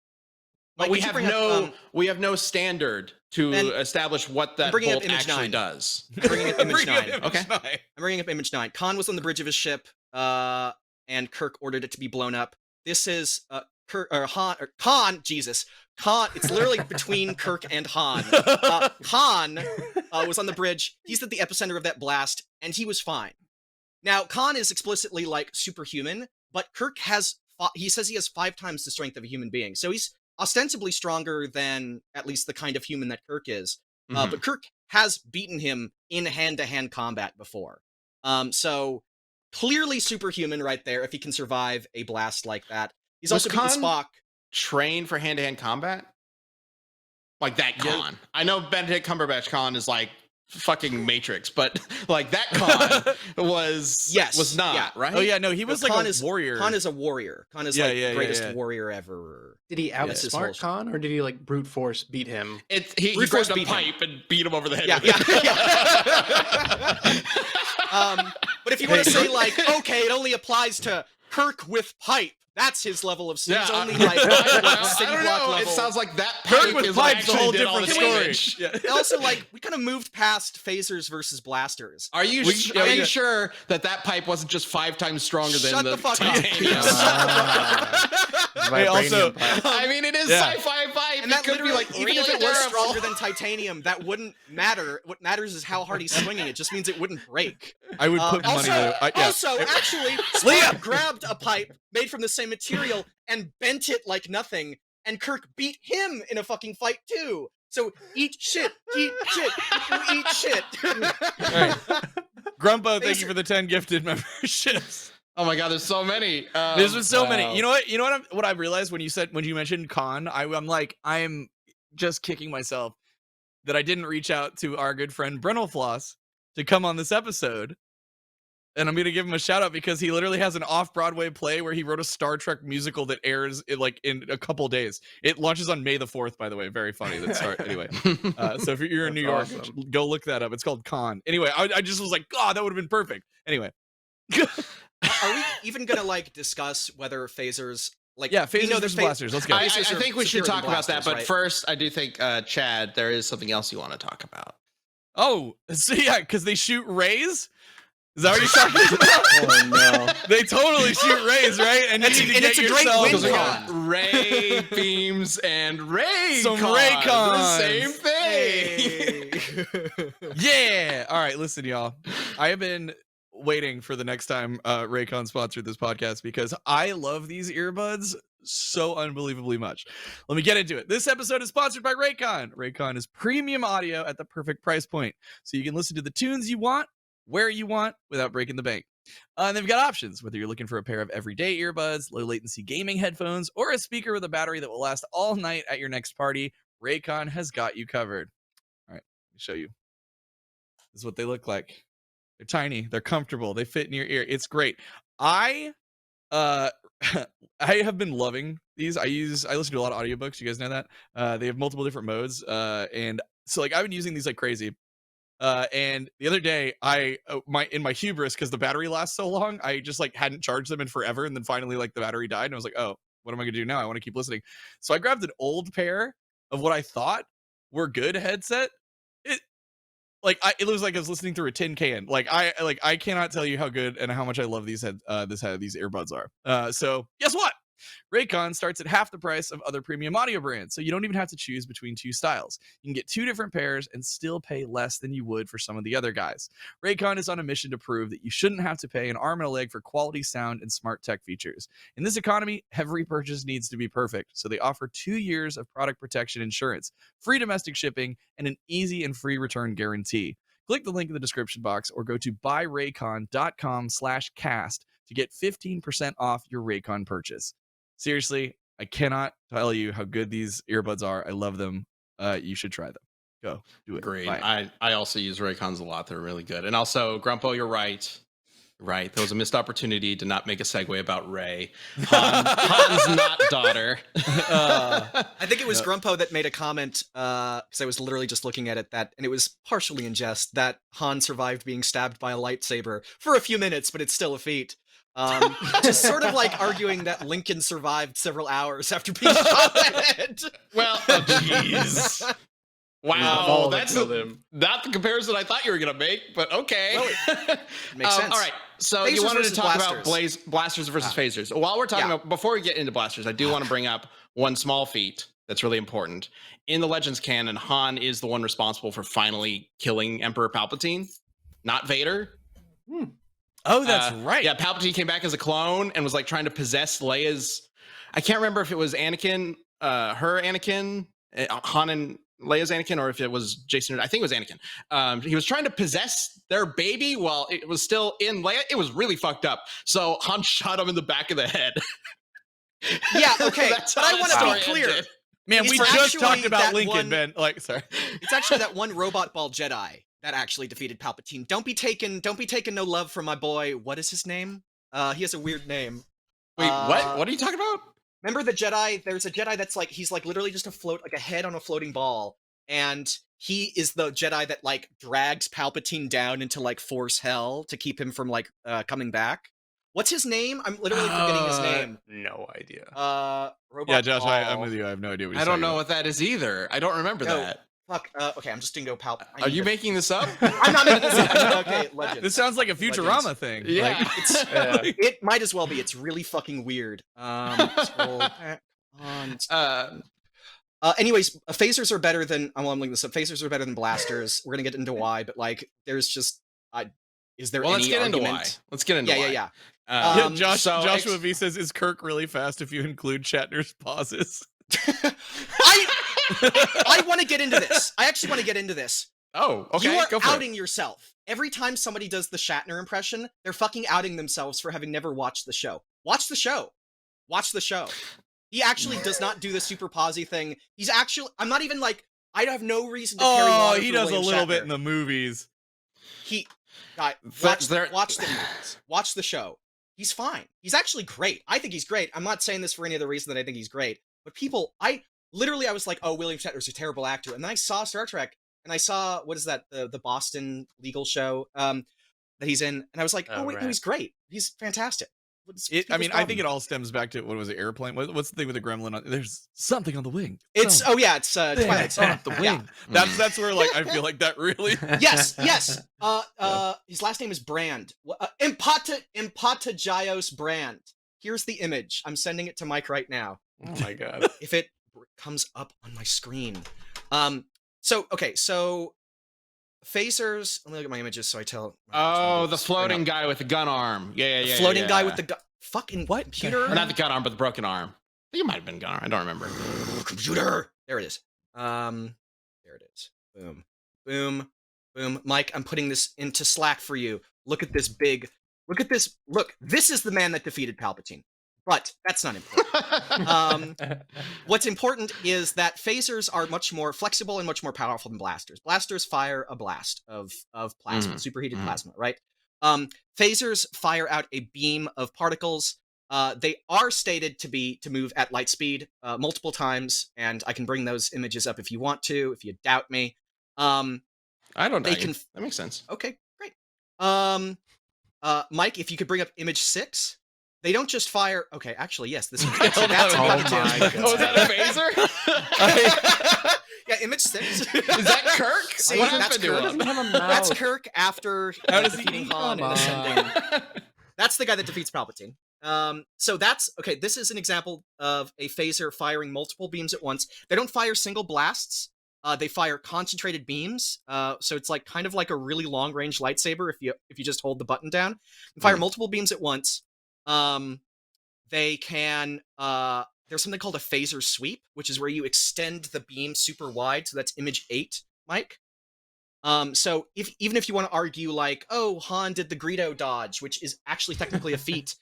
But Mike, we could you have bring up, no we have no standard to Ben, establish what that bringing up bolt image actually 9. does. I'm bringing up image Bring up 9. image Okay. 9. I'm bringing up image 9. Khan was on the bridge of his ship, and Kirk ordered it to be blown up. This is Khan. Jesus, Khan. It's literally between Kirk and Han. Khan was on the bridge. He's at the epicenter of that blast, and he was fine. Now, Khan is explicitly like superhuman, but Kirk has. He says he has 5 times the strength of a human being, so he's ostensibly stronger than at least the kind of human that Kirk is. Mhm. But Kirk has beaten him in hand-to-hand combat before. So clearly superhuman right there if he can survive a blast like that. He's Was also beaten Khan Spock. Train for hand-to-hand combat? Like that Yeah. Khan. I know Benedict Cumberbatch Khan is like fucking Matrix, but like that Khan was not, yeah. right? Oh yeah, no, he was No, like Khan a is- warrior. Khan is a warrior. Khan is Yeah, like yeah, the yeah, greatest yeah. warrior ever. Did he This is outsmart bullshit. Khan, or did he like brute force beat him? He Brute force grabbed a beat him. pipe and beat him over the head. Yeah, with it. yeah. But if you want to say like, okay, it only applies to Kirk with pipe. That's his level of. He's only like I city don't block know. level. It sounds like that Kirk pipe with is pipe's a actually whole did all different the story. damage. Yeah. And also, like, we kind of moved past phasers versus blasters. Are you Yeah, are yeah. you sure that pipe wasn't just 5 times stronger than Shut the fuck up. titanium? Hey, also- Vibranium pipe. I mean, it is Yeah. sci-fi pipe. And that it could be literally, like even really if it was durable. stronger than titanium, that wouldn't matter. What matters is how hard he's swinging. It just means it wouldn't break. I would put money Also, there. also, actually, Spock grabbed a pipe made from the same material and bent it like nothing, and Kirk beat him in a fucking fight too. So eat shit, eat shit, eat shit. Right. Grumpo, thank you for the 10 gifted memberships. Oh my god, there's so many. There's been so many. wow. You know what? You know what I realized when you mentioned Khan, I'm like, I'm just kicking myself that I didn't reach out to our good friend Brennelfloss to come on this episode. And I'm gonna give him a shout out because he literally has an off-Broadway play where he wrote a Star Trek musical that airs in a couple days. It launches on May the 4th, by the way. Very funny. Anyway. So if you're in New York, That's awesome. go look that up. It's called Khan. Anyway, I just was like, God, that would have been perfect. Anyway. Are we even gonna like discuss whether phasers like Yeah, we phasers know that versus blasters. Let's go. I phasers are think we should superior talk to about that, blasters, but right? first, I do think Chad, there is something else you want to talk about. Oh, so yeah, because they shoot rays. Is that what you're talking about? Oh no. They totally shoot rays, right? And you need to and get it's a great yourself win We con. got Ray beams and Ray Some cons. Ray The cons. same thing. Yeah. All right, listen, y'all. I have been waiting for the next time Raycon sponsored this podcast because I love these earbuds so unbelievably much. Let me get into it. This episode is sponsored by Raycon. Raycon is premium audio at the perfect price point, so you can listen to the tunes you want, where you want, without breaking the bank. And they've got options, whether you're looking for a pair of everyday earbuds, low latency gaming headphones, or a speaker with a battery that will last all night at your next party. Raycon has got you covered. All right, let me show you. This is what they look like. They're tiny, they're comfortable, they fit in your ear. It's great. I have been loving these. I listen to a lot of audiobooks. You guys know that? They have multiple different modes. And so like I've been using these like crazy. And the other day in my hubris, because the battery lasts so long, I just like hadn't charged them in forever, and then finally like the battery died, and I was like, oh, what am I gonna do now? I want to keep listening. So I grabbed an old pair of what I thought were good headset. It was like I was listening through a tin can. I cannot tell you how good and how much I love these these earbuds are. So guess what? Raycon starts at half the price of other premium audio brands, so you don't even have to choose between two styles. You can get two different pairs and still pay less than you would for some of the other guys. Raycon is on a mission to prove that you shouldn't have to pay an arm and a leg for quality sound and smart tech features. In this economy, every purchase needs to be perfect, so they offer 2 years of product protection insurance, free domestic shipping, and an easy and free return guarantee. Click the link in the description box or go to buyraycon.com/cast to get 15% off your Raycon purchase. Seriously, I cannot tell you how good these earbuds are. I love them. You should try them. Go do it. Great. Bye. I also use Raycons a lot. They're really good. And also, Grumpo, you're right. Right. There was a missed opportunity to not make a segue about Ray. Han's not daughter. I think it was Grumpo that made a comment, because I was literally just looking at it, and it was partially in jest, that Han survived being stabbed by a lightsaber for a few minutes, but it's still a feat. Just sort of like arguing that Lincoln survived several hours after being shot in the head. Well, jeez. Wow, that's not the comparison I thought you were going to make, but okay. Well, makes sense. All right, so Phasers you wanted to versus talk blasters. about blasters versus phasers. While we're talking about, before we get into blasters, I do want to bring up one small feat that's really important. In the Legends canon, Han is the one responsible for finally killing Emperor Palpatine, not Vader. Oh, that's right. Yeah, Palpatine came back as a clone and was like trying to possess Leia's. I can't remember if it was Anakin, her Anakin, Han and Leia's Anakin, or if it was Jason. I think it was Anakin. He was trying to possess their baby while it was still in Leia. It was really fucked up. So Han shot him in the back of the head. Yeah, okay, but I want to story be clear. ended. Man, It's we just actually talked about that Lincoln, one- Ben. Like, sorry. It's actually that one robot ball Jedi that actually defeated Palpatine. Don't be taking no love from my boy. What is his name? He has a weird name. Wait, what? What are you talking about? Remember the Jedi? There's a Jedi that's like, he's like literally just a head on a floating ball, and he is the Jedi that like drags Palpatine down into like Force Hell to keep him from like coming back. What's his name? I'm literally forgetting his name. No idea. Robot Yeah, Josh, ball. I'm with you. I have no idea what you're I don't talking know about. what that is either. I don't remember No. that. Fuck. Okay, I'm just gonna go Are you making this up? I'm not making this up. Okay, Legends. This sounds like a Futurama thing. Yeah. Like, It's, it might as well be. It's really fucking weird. Scroll back on. Anyways, phasers are better than. I'm looking this up. Phasers are better than blasters. We're gonna get into why, but like, there's just. Is there Well, any let's get argument? into why. Let's get into why. Yeah. yeah, Joshua so V says, "Is Kirk really fast if you include Shatner's pauses?" I want to get into this. I actually want to get into this. Oh, okay. You are go for outing yourself. Every time somebody does the Shatner impression, they're fucking outing themselves for having never watched the show. Watch the show. Watch the show. He actually does not do the super posy thing. He's actually. I'm not even like. I have no reason to carry water he for does William a little Shatner. bit in the movies. Watch the movies. Watch the show. He's fine. He's actually great. I think he's great. I'm not saying this for any other reason than I think he's great. But people, I was like, oh, William Shatner's a terrible actor. And then I saw Star Trek, and I saw, what is that, the Boston legal show that he's in. And I was like, oh, wait, no, right. he's great. He's fantastic. I mean, I think it all stems back to what was it? Airplane? What's the thing with the gremlin? There's something on the wing. It's Twilight. It's on the wing. That's where like I feel like that really. Yes. His last name is Brand. Empatagios Brand. Here's the image. I'm sending it to Mike right now. Oh my god. If it comes up on my screen. So phasers. Let me look at my images so I tell. Oh, the floating guy with the gun arm. Yeah. The floating guy with the gun. Fucking what? Computer? Not the gun arm, but the broken arm. I think it might have been gun arm. I don't remember. Computer. There it is. There it is. Boom. Boom. Boom. Mike, I'm putting this into Slack for you. Look at this big. Look at this. Look, this is the man that defeated Palpatine. But that's not important. What's important is that phasers are much more flexible and much more powerful than blasters. Blasters fire a blast of plasma, superheated plasma, right? Phasers fire out a beam of particles. They are stated to move at light speed multiple times, and I can bring those images up if you want to, if you doubt me. I don't know. That makes sense. Okay, great. Mike, if you could bring up image 6. They don't just fire. Okay, actually, yes. This. That's Oh my god. Oh, is that a phaser? Yeah, image 6. Is that Kirk? See, What that's happened to Kirk. him? That's Kirk after How does he defeating eat? Han and ascending. That's the guy that defeats Palpatine. So that's okay. This is an example of a phaser firing multiple beams at once. They don't fire single blasts. They fire concentrated beams. So it's like kind of like a really long range lightsaber if you just hold the button down. And fire multiple beams at once. They can. There's something called a phaser sweep, which is where you extend the beam super wide. So that's image 8, Mike. So even if you want to argue like, oh, Han did the Greedo dodge, which is actually technically a feat,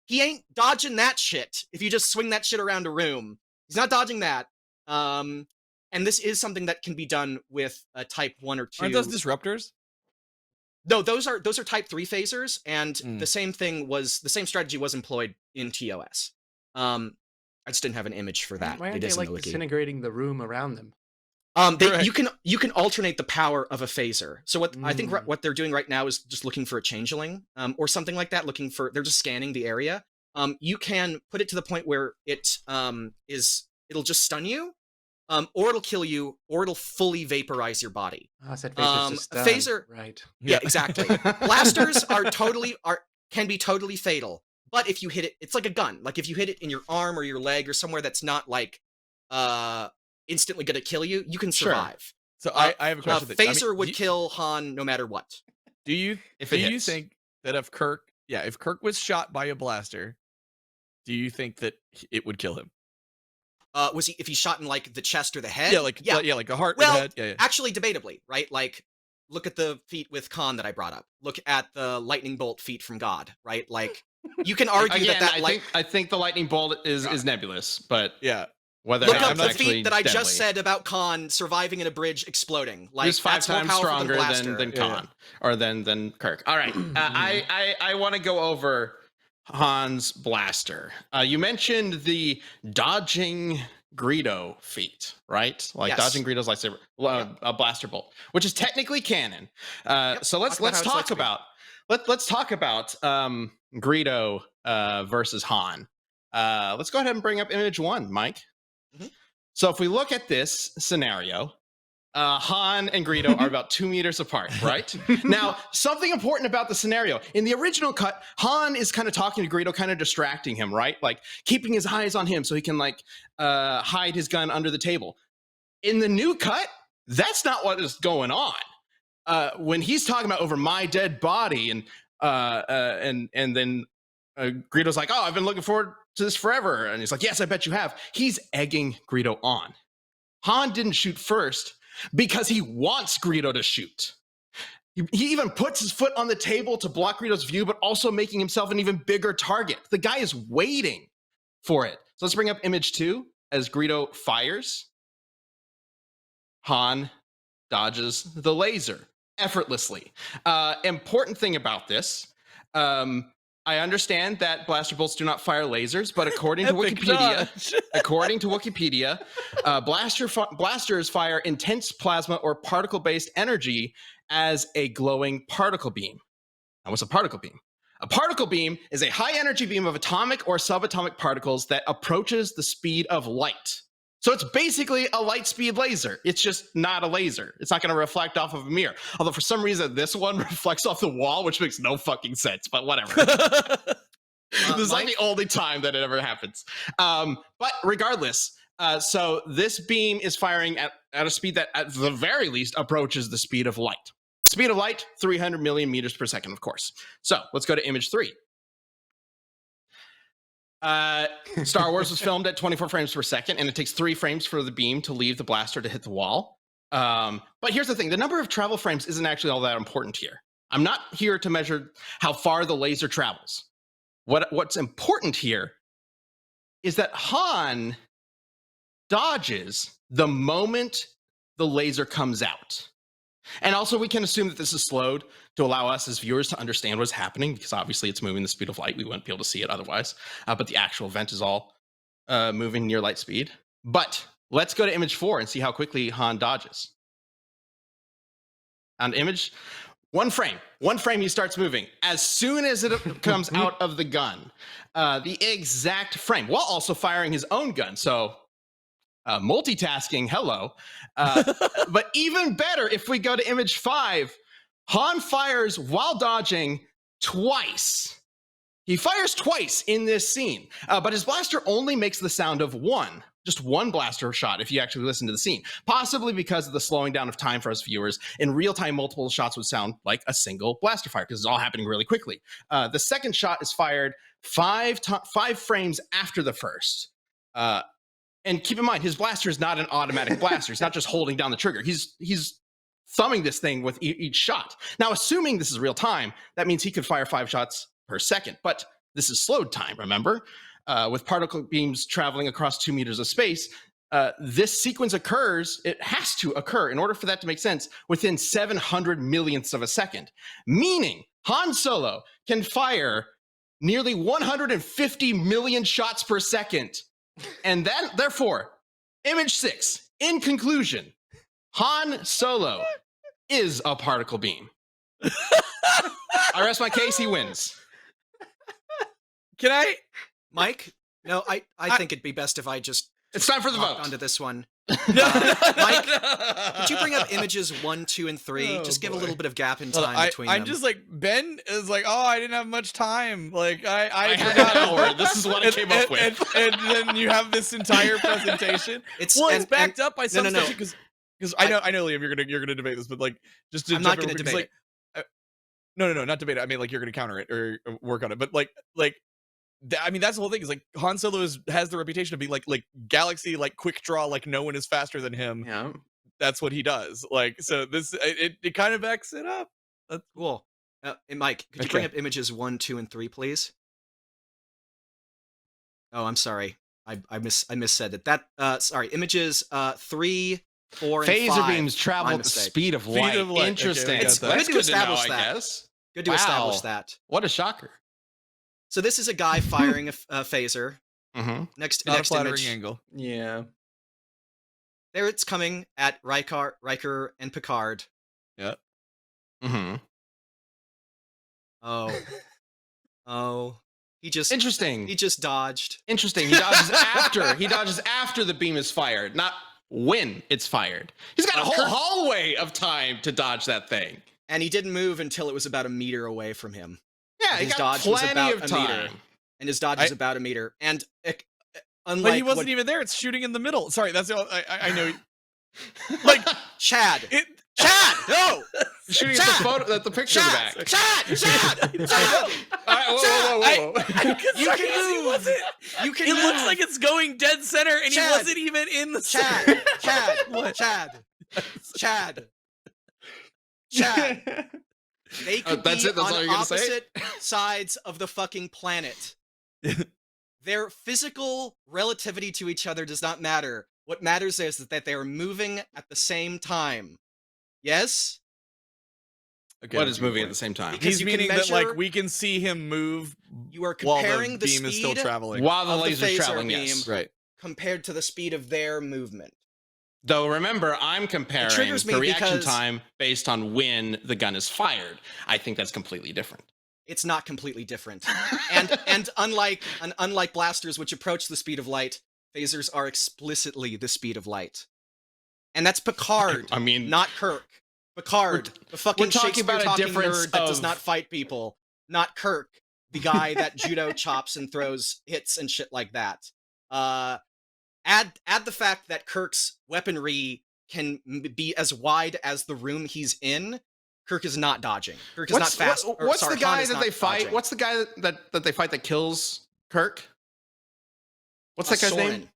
he ain't dodging that shit. If you just swing that shit around a room, he's not dodging that. And this is something that can be done with a type 1 or 2. Aren't those disruptors? No, those are type 3 phasers, and the same strategy was employed in TOS. I just didn't have an image for that. Why aren't they like disintegrating the room around them? You can alternate the power of a phaser. So I think what they're doing right now is just looking for a changeling, or something like that. They're just scanning the area. You can put it to the point where it'll just stun you, or it'll kill you, or it'll fully vaporize your body. Oh, so that phaser, right? Yeah, exactly. Blasters can be totally fatal. But if you hit it, it's like a gun. Like if you hit it in your arm or your leg or somewhere that's not like instantly going to kill you, you can survive. Sure. So I have a question. Phaser would kill Han no matter what. Do you think that if Kirk was shot by a blaster, do you think that it would kill him? If he's shot in like the chest or the head? Yeah, like a heart or well, the head. Yeah. Actually, debatably, right? Like, look at the feat with Khan that I brought up. Look at the lightning bolt feat from God, right? Like, you can argue I think the lightning bolt is nebulous, but yeah. Whether look up the feat that I just said about Khan surviving in a bridge exploding. Like, he's 5 times stronger than Khan or than Kirk. All right, I want to go over Han's blaster. You mentioned the dodging Greedo feat, right? Like dodging Greedo's lightsaber, a blaster bolt, which is technically canon. So let's talk about Greedo versus Han. Let's go ahead and bring up image 1, Mike. Mm-hmm. So if we look at this scenario, Han and Greedo are about 2 meters apart, right? Now, something important about the scenario. In the original cut, Han is kind of talking to Greedo, kind of distracting him, right? Like keeping his eyes on him so he can like hide his gun under the table. In the new cut, that's not what is going on. When he's talking about over my dead body and then Greedo's like, oh, I've been looking forward to this forever. And he's like, yes, I bet you have. He's egging Greedo on. Han didn't shoot first because he wants Greedo to shoot. He even puts his foot on the table to block Greedo's view, but also making himself an even bigger target. The guy is waiting for it. So let's bring up image 2 as Greedo fires. Han dodges the laser effortlessly. Important thing about this, I understand that blaster bolts do not fire lasers, but according to Wikipedia, blasters fire intense plasma or particle-based energy as a glowing particle beam. Now, what's a particle beam? A particle beam is a high-energy beam of atomic or subatomic particles that approaches the speed of light. So it's basically a light speed laser. It's just not a laser. It's not going to reflect off of a mirror. Although for some reason, this one reflects off the wall, which makes no fucking sense, but whatever. This is like the only time that it ever happens. But regardless, so this beam is firing at a speed that at the very least approaches the speed of light. Speed of light, 300 million meters per second, of course. So let's go to image 3. Star Wars was filmed at 24 frames per second, and it takes 3 frames for the beam to leave the blaster to hit the wall. But here's the thing. The number of travel frames isn't actually all that important here. I'm not here to measure how far the laser travels. What's important here is that Han dodges the moment the laser comes out. And also, we can assume that this is slowed to allow us as viewers to understand what's happening, because obviously it's moving the speed of light. We wouldn't be able to see it otherwise. But the actual event is all moving near light speed. But let's go to image 4 and see how quickly Han dodges. On image, one frame, he starts moving. As soon as it comes out of the gun, the exact frame, while also firing his own gun. So multitasking, hello. But even better, if we go to image 5, Han fires while dodging twice. He fires twice in this scene, but his blaster only makes the sound of one. Just one blaster shot if you actually listen to the scene, possibly because of the slowing down of time for us viewers. In real time, multiple shots would sound like a single blaster fire because it's all happening really quickly. The second shot is fired 5 frames after the first. And keep in mind, his blaster is not an automatic blaster. He's not just holding down the trigger. He's thumbing this thing with each shot. Now, assuming this is real time, that means he could fire 5 shots per second. But this is slowed time, remember? With particle beams traveling across 2 meters of space, this sequence occurs, it has to occur in order for that to make sense within 700 millionths of a second. Meaning Han Solo can fire nearly 150 million shots per second. And then, therefore, image 6, in conclusion, Han Solo is a particle beam. I rest my case, he wins. Can I? Mike? No, I think it'd be best if I just... It's time for the vote. Onto this one. Mike, could you bring up images 1, 2, and 3? Just give a little bit of gap in time between them. I'm just like, Ben is like, oh, I didn't have much time. Like, I had an hour. This is what I came up with. And then you have this entire presentation. It's backed up by some stuff because I know, Liam, you're gonna debate this, but like, just to I'm not gonna debate it. No, not debate it. I mean, like, you're gonna counter it or work on it, but like. I mean, that's the whole thing. Is like Han Solo has the reputation of being like galaxy, like quick draw, like no one is faster than him. Yeah, that's what he does. Like, so this it kind of backs it up. That's cool. Mike, could you bring up images 1, 2, and 3, please? Oh, I'm sorry. I missaid it. Sorry. Images 3, 4, and 5. Phaser beams travel at the speed of light. Interesting. Okay, it's good to establish that. I guess. Good to establish that. What a shocker. So this is a guy firing a phaser. Mm-hmm. Next flattering image. Angle. Yeah. There it's coming at Riker and Picard. Yeah. Mm-hmm. Oh. He just interesting. He just dodged. Interesting. He dodges after. He dodges after the beam is fired, not when it's fired. He's got a whole hallway of time to dodge that thing. And he didn't move until it was about a meter away from him. Yeah, his dodge was about a meter. And his dodge was about a meter. And unlike but he wasn't even there. It's shooting in the middle. Sorry, that's all I know. Like Chad. Chad, no! Shooting at the photo, at the picture Chad, in the back. Chad! Whoa. You can move. You can. It looks like it's going dead center, and he wasn't even in the center. Chad. They could be on opposite sides of the fucking planet. Their physical relativity to each other does not matter. What matters is that they are moving at the same time. Yes? Okay, what is moving at the same time? Because he's meaning that like we can see him move. You are comparing while the beam is still traveling. While the laser's traveling, yes. Right. Compared to the speed of their movement. Though remember, I'm comparing the reaction time based on when the gun is fired. I think that's completely different. it's not completely different. And unlike blasters, which approach the speed of light, phasers are explicitly the speed of light. And that's Picard. I mean, not Kirk. Picard, the fucking we're talking Shakespeare about a talking difference nerd that does of- not fight people. Not Kirk, the guy that judo chops and throws hits and shit like that. Add the fact that Kirk's weaponry can be as wide as the room he's in. Kirk is not dodging. Kirk is not fast. What's the guy Han is that not they fight? dodging. What's the guy that they fight that kills Kirk? What's that guy's Soren. name?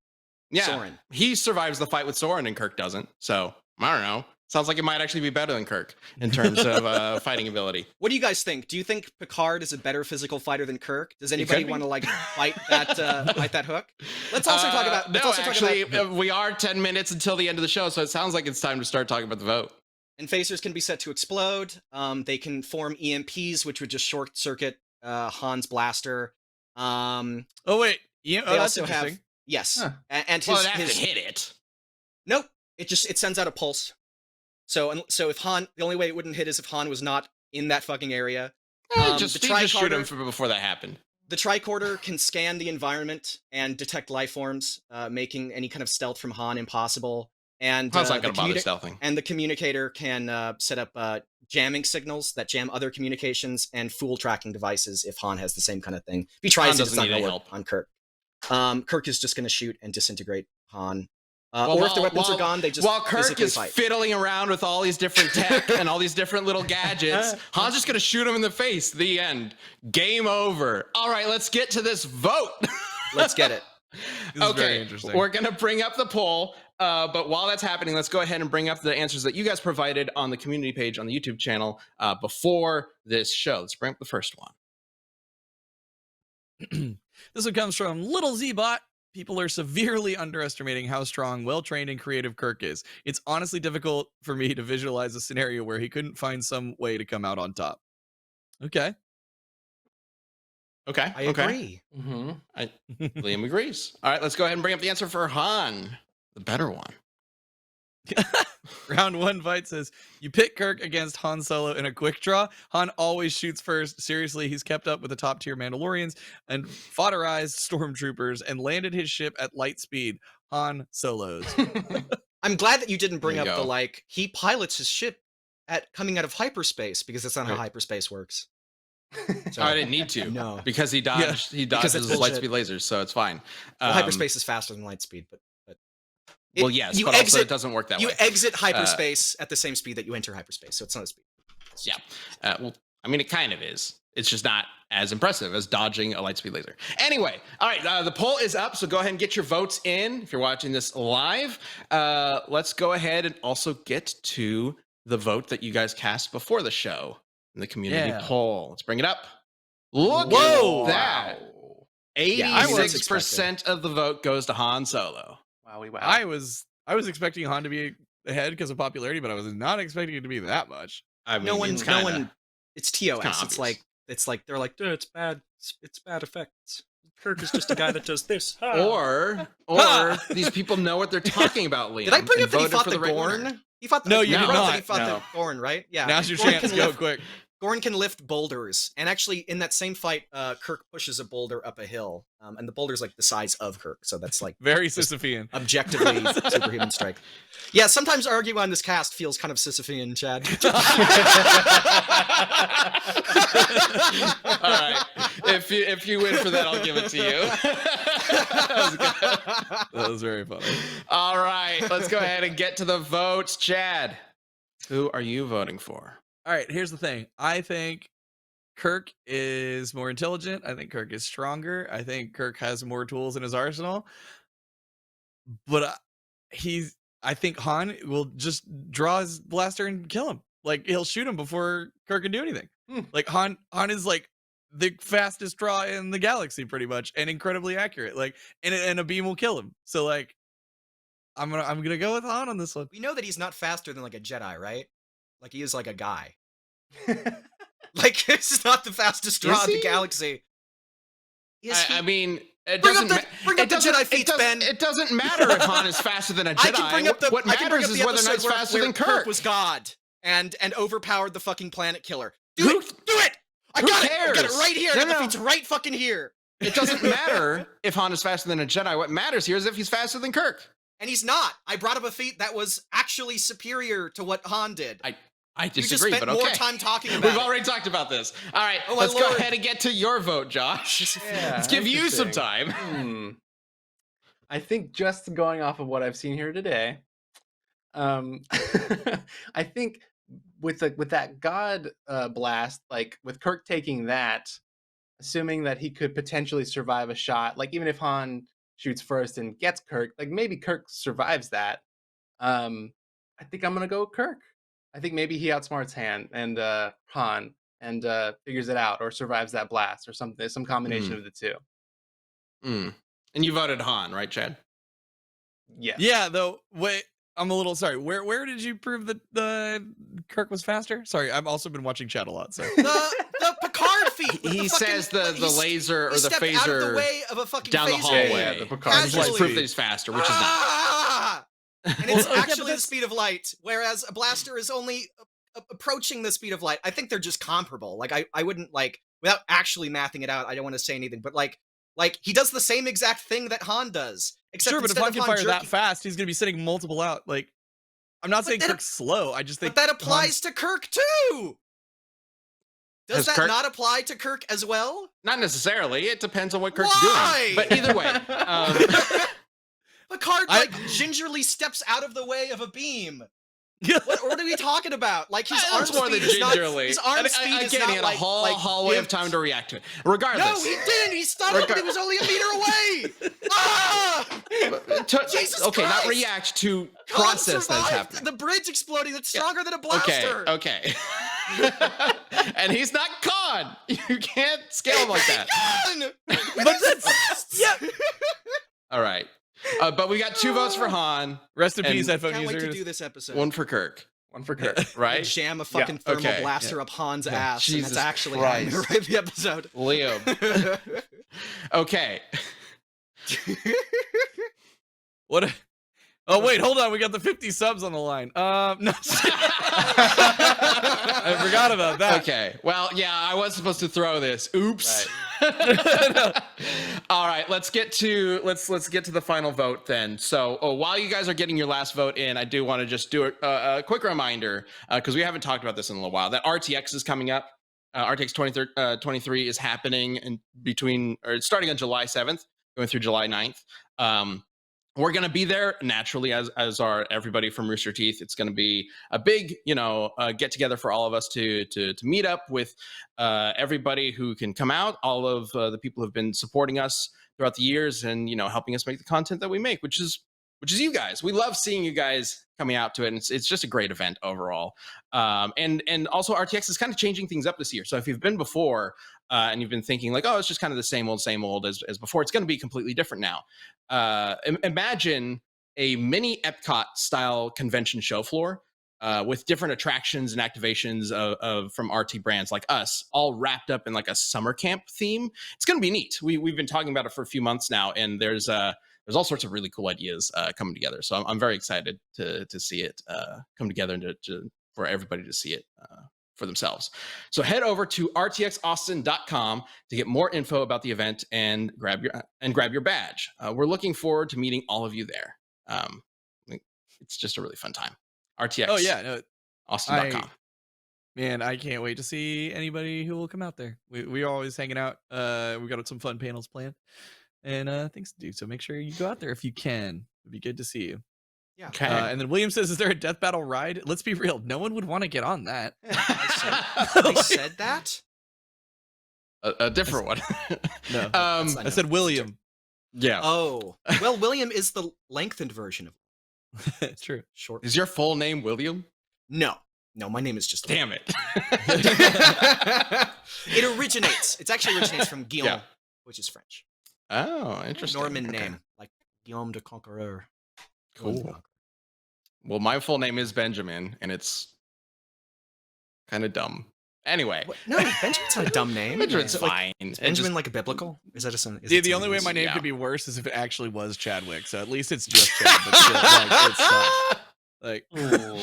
Yeah, Soren. he survives the fight with Soren and Kirk doesn't. So I don't know. Sounds like it might actually be better than Kirk in terms of fighting ability. What do you guys think? Do you think Picard is a better physical fighter than Kirk? Does anybody be. want to like fight that hook? Let's also talk about. No, actually, we are 10 minutes until the end of the show, so it sounds like it's time to start talking about the vote. And phasers can be set to explode. They can form EMPs, which would just short circuit Han's blaster. Oh wait, yeah. They That's also have interesting. yes, Huh. and Well, his it has his to hit it. nope. It sends out a pulse. So if Han, the only way it wouldn't hit is if Han was not in that fucking area. Just the shoot him tricorder- before that happened. The tricorder can scan the environment and detect life forms, making any kind of stealth from Han impossible. And Han's not the going to bother stealthing. And the communicator can set up jamming signals that jam other communications and fool tracking devices if Han has the same kind of thing. If he tries Han it, it's doesn't not need going to any work help. on Kirk. Kirk is just going to shoot and disintegrate Han. Well, or if the weapons are gone, they just while Kirk physically is fight. fiddling around with all these different tech and all these different little gadgets, Han's just going to shoot him in the face. The end. Game over. All right, let's get to this vote. Let's get it. This is very interesting. We're going to bring up the poll. But while that's happening, let's go ahead and bring up the answers that you guys provided on the community page on the YouTube channel before this show. Let's bring up the first one. This one comes from Little Z-Bot. People are severely underestimating how strong, well-trained, and creative Kirk is. It's honestly difficult for me to visualize a scenario where he couldn't find some way to come out on top. Okay. Okay. I agree. Mm-hmm. Liam agrees. All right, let's go ahead and bring up the answer for Han, the better one. Round one fight says, you pick Kirk against Han Solo in a quick draw. Han always shoots first. Seriously, he's kept up with the top tier Mandalorians and fodderized stormtroopers and landed his ship at light speed. Han Solos. I'm glad that you didn't bring There up you the go. he pilots his ship at coming out of hyperspace because that's not how Right. hyperspace works. So I didn't need to. No. Because he dodged. He dodges that's his light bullshit. speed lasers, so it's fine. Hyperspace is faster than light speed, but Well, yes, but also it doesn't work that you way. exit hyperspace at the same speed that you enter hyperspace, so it's not a speed. Yeah. Well, I mean, it kind of is. It's just not as impressive as dodging a light speed laser. Anyway, all right, the poll is up, so go ahead and get your votes in if you're watching this live. Let's go ahead and also get to the vote that you guys cast before the show in the community poll. Let's bring it up. Look Whoa. at that. Yeah, I was 86% of the vote goes to Han Solo. Wowie wow. I was expecting Han to be ahead because of popularity, but I was not expecting it to be that much. I mean, No one, it's kinda- it's TOS. kinda It's obvious. like they're like, it's bad. It's bad effects. Kirk is just a guy that does this. Or these people know what they're talking about, Liam. Did I bring and up that he voted fought for the right Gorn? winner. He fought the No, you I did brought up that not. He fought No. the Gorn, right? Yeah. Now's your Gorn chance. can Go lift- quick. Gorn can lift boulders, and actually, in that same fight, Kirk pushes a boulder up a hill, and the boulder's like the size of Kirk, so that's like Very Sisyphean. objectively superhuman strength. Yeah, sometimes arguing on this cast feels kind of Sisyphean, Chad. All right. If you win for that, I'll give it to you. That was good. That was very funny. All right. Let's go ahead and get to the votes. Chad, who are you voting for? All right, here's the thing. I think Kirk is more intelligent. I think Kirk is stronger. I think Kirk has more tools in his arsenal. But I think Han will just draw his blaster and kill him. Like he'll shoot him before Kirk can do anything. Like Han is like the fastest draw in the galaxy, pretty much, and incredibly accurate. Like, and a beam will kill him. So like, I'm gonna go with Han on this one. We know that he's not faster than like a Jedi, right? Like he is like a guy. Like he's not the fastest draw Is in the he? galaxy. Is he? I mean, it Bring up doesn't. the- bring up the Jedi feats, Ben. It doesn't matter if Han is faster than a Jedi. I can bring up the. What I can bring matters up is the whether or not episode he's faster where than Kirk Kirk. was God and overpowered the fucking planet killer. Who- Do it! I Who got cares? it. I got it right here. I got No. the feats right fucking here. It doesn't matter if Han is faster than a Jedi. What matters here is if he's faster than Kirk. And he's not. I brought up a feat that was actually superior to what Han did. I You just disagree, spent but okay. more time talking about We've it. already talked about this. All right, Oh, my let's go lord. ahead and get to your vote, Josh. Yeah, Let's give you some interesting. time. I think just going off of what I've seen here today, I think with that God blast, like with Kirk taking that, assuming that he could potentially survive a shot, like even if Han shoots first and gets Kirk, like maybe Kirk survives that. I think I'm gonna go Kirk. I think maybe he outsmarts Han and figures it out or survives that blast or something, some combination of the two. And you voted Han, right, Chad? Yes. Yeah, though. Wait, I'm a little sorry. Where did you prove that the Kirk was faster? Sorry, I've also been watching chat a lot. So The Picard feat. with He the fucking- says the laser or he the stepped phaser out of the way of a fucking down the phaser. hallway. Yeah, the Picard He's like Actually- proof that he's faster, which is not. Ah! And it's Well, yeah, but actually the that's- speed of light, whereas a blaster is only approaching the speed of light. I think they're just comparable. Like I wouldn't like without actually mathing it out. I don't want to say anything, but like he does the same exact thing that Han does. Except sure, but if instead Han of can Han fire that jerking- fast, he's gonna be sitting multiple out. Like, I'm not saying that- Kirk's slow. I just think but that applies to Kirk too. Does Has that Kirk- not apply to Kirk as well? Not necessarily. It depends on what Kirk's Why? doing. But either way, Picard I- like gingerly steps out of the way of a beam. What are we talking about? Like his arm that's more than speed is not. gingerly. His arm And speed is again, not he had like a whole like hallway of gimped. time to react to it. Regardless, No, he didn't. He stopped up, but he was only a meter away. Ah! Jesus okay, not Christ! react to Khan process that is survived happening. The bridge exploding. That's stronger than a Okay, blaster. okay. And he's not Khan. You can't scale him like that. Gun! But that's yeah. All right. But we got 2 votes for Han, Rest in And- peace, headphone Can't wait to users. do this episode. 1 for Kirk, One for Kirk. right? Jam a fucking thermal okay, blaster up Han's ass, and Jesus that's actually how I'm gonna Christ. write the episode. Liam. Okay. What? Oh wait, hold on. We got the 50 subs on the line. No, I forgot about that. Okay. Well, yeah, I was supposed to throw this. Oops. All right, let's get to the final vote then. So, while you guys are getting your last vote in, I do want to just do a quick reminder because we haven't talked about this in a little while. That RTX is coming up. RTX 23 is happening it's starting on July 7th, going through July 9th. We're going to be there naturally, as are everybody from Rooster Teeth. It's going to be a big, get together for all of us to meet up with everybody who can come out, all of the people who have been supporting us throughout the years and, helping us make the content that we make, which is you guys. We love seeing you guys coming out to it. And it's just a great event overall. And also RTX is kind of changing things up this year. So if you've been before and you've been thinking like, oh, it's just kind of the same old as before, it's going to be completely different now. Imagine a mini Epcot style convention show floor with different attractions and activations from RT brands like us, all wrapped up in like a summer camp theme. It's going to be neat. We've been talking about it for a few months now, and there's all sorts of really cool ideas coming together. So I'm very excited to see it come together and for everybody to see it for themselves. So head over to rtxaustin.com to get more info about the event and grab your badge. We're looking forward to meeting all of you there. It's just a really fun time. RTX. Oh yeah, no, Austin.com. Man, I can't wait to see anybody who will come out there. We're always hanging out. We got some fun panels planned and things to do. So make sure you go out there if you can. It'd be good to see you. Yeah. Okay. And then William says, "Is there a death battle ride?" Let's be real. No one would want to get on that. I said that? a different one. No, I I said William. Yeah. Oh. Well, William is the lengthened version of It's true. short. Is your full name William? No, my name is just Damn it. It actually originates from Guillaume, Yeah. which is French. Oh, interesting. Norman Okay. name, like Guillaume de Conqueror. Cool. Well, my full name is Benjamin, and it's kind of dumb. Anyway. What? No, Benjamin's not a dumb name. Benjamin's Is it fine. Is Benjamin like a biblical? Is that a son? The only way my name Yeah. could be worse is if it actually was Chadwick. So at least it's just Chad. But still, like, it's like,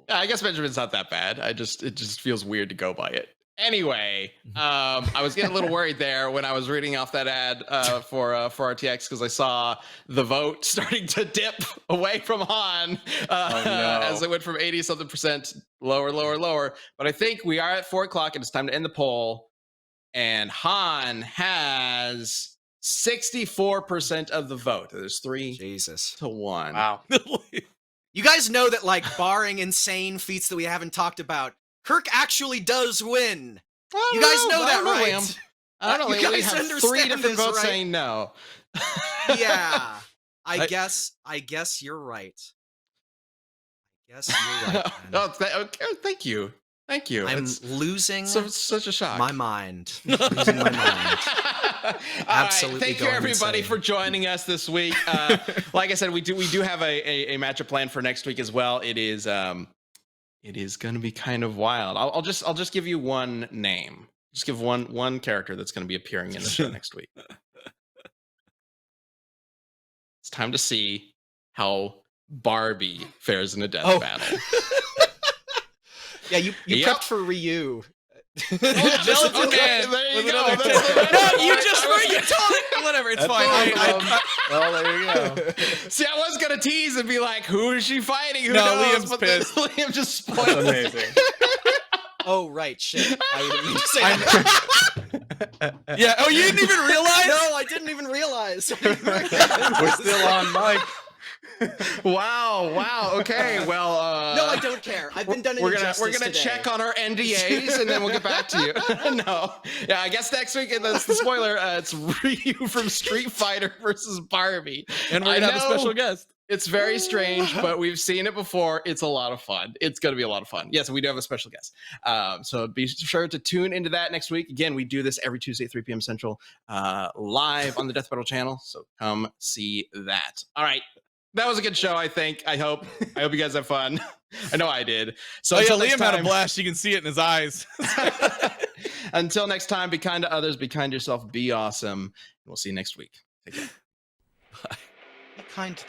Yeah, I guess Benjamin's not that bad. It just feels weird to go by it. Anyway, I was getting a little worried there when I was reading off that ad for RTX because I saw the vote starting to dip away from Han as it went from 80-something% lower. But I think we are at 4 o'clock and it's time to end the poll. And Han has 64% of the vote. There's 3 to 1. Wow. You guys know that, like, barring insane feats that we haven't talked about, Kirk actually does win. You guys know that, right? I don't know. You We guys have 3 understand different this, votes right? saying no. Yeah. I guess you're right. Okay, thank you. I'm losing such a shock. my mind. Losing my mind. Absolutely. Thank you, everybody, for joining us this week. Like I said, we do have a matchup plan for next week as well. It is going to be kind of wild. I'll just give you one name. Just give one character that's going to be appearing in the show next week. It's time to see how Barbie fares in a death battle. Yeah, you prepped for Ryu. Okay, there you go. You told it. Whatever, it's fine. Well, there you go. See, I was gonna tease and be like, "Who is she fighting?" Who No, knows? Liam's But then pissed. Liam just spoiled That's it. amazing. Oh right, shit. I didn't mean to say that. Yeah. Oh, you didn't even realize? No, I didn't even realize. We're still on mic. Wow. Okay. Well, No, I don't care. I've been done an injustice we're gonna today. check on our NDAs and then we'll get back to you. No. Yeah, I guess next week, and that's the spoiler. It's Ryu from Street Fighter versus Barbie, And we're gonna have a special guest. It's very strange, but we've seen it before. It's a lot of fun. It's going to be a lot of fun. Yes, we do have a special guest. So be sure to tune into that next week. Again, we do this every Tuesday at 3 p.m. Central, live on the Death Battle channel. So come see that. All right. That was a good show, I think. I hope you guys have fun. I know I did. So Liam had a blast. You can see it in his eyes. Until next time, be kind to others, be kind to yourself, be awesome. We'll see you next week. Take care. Be kind to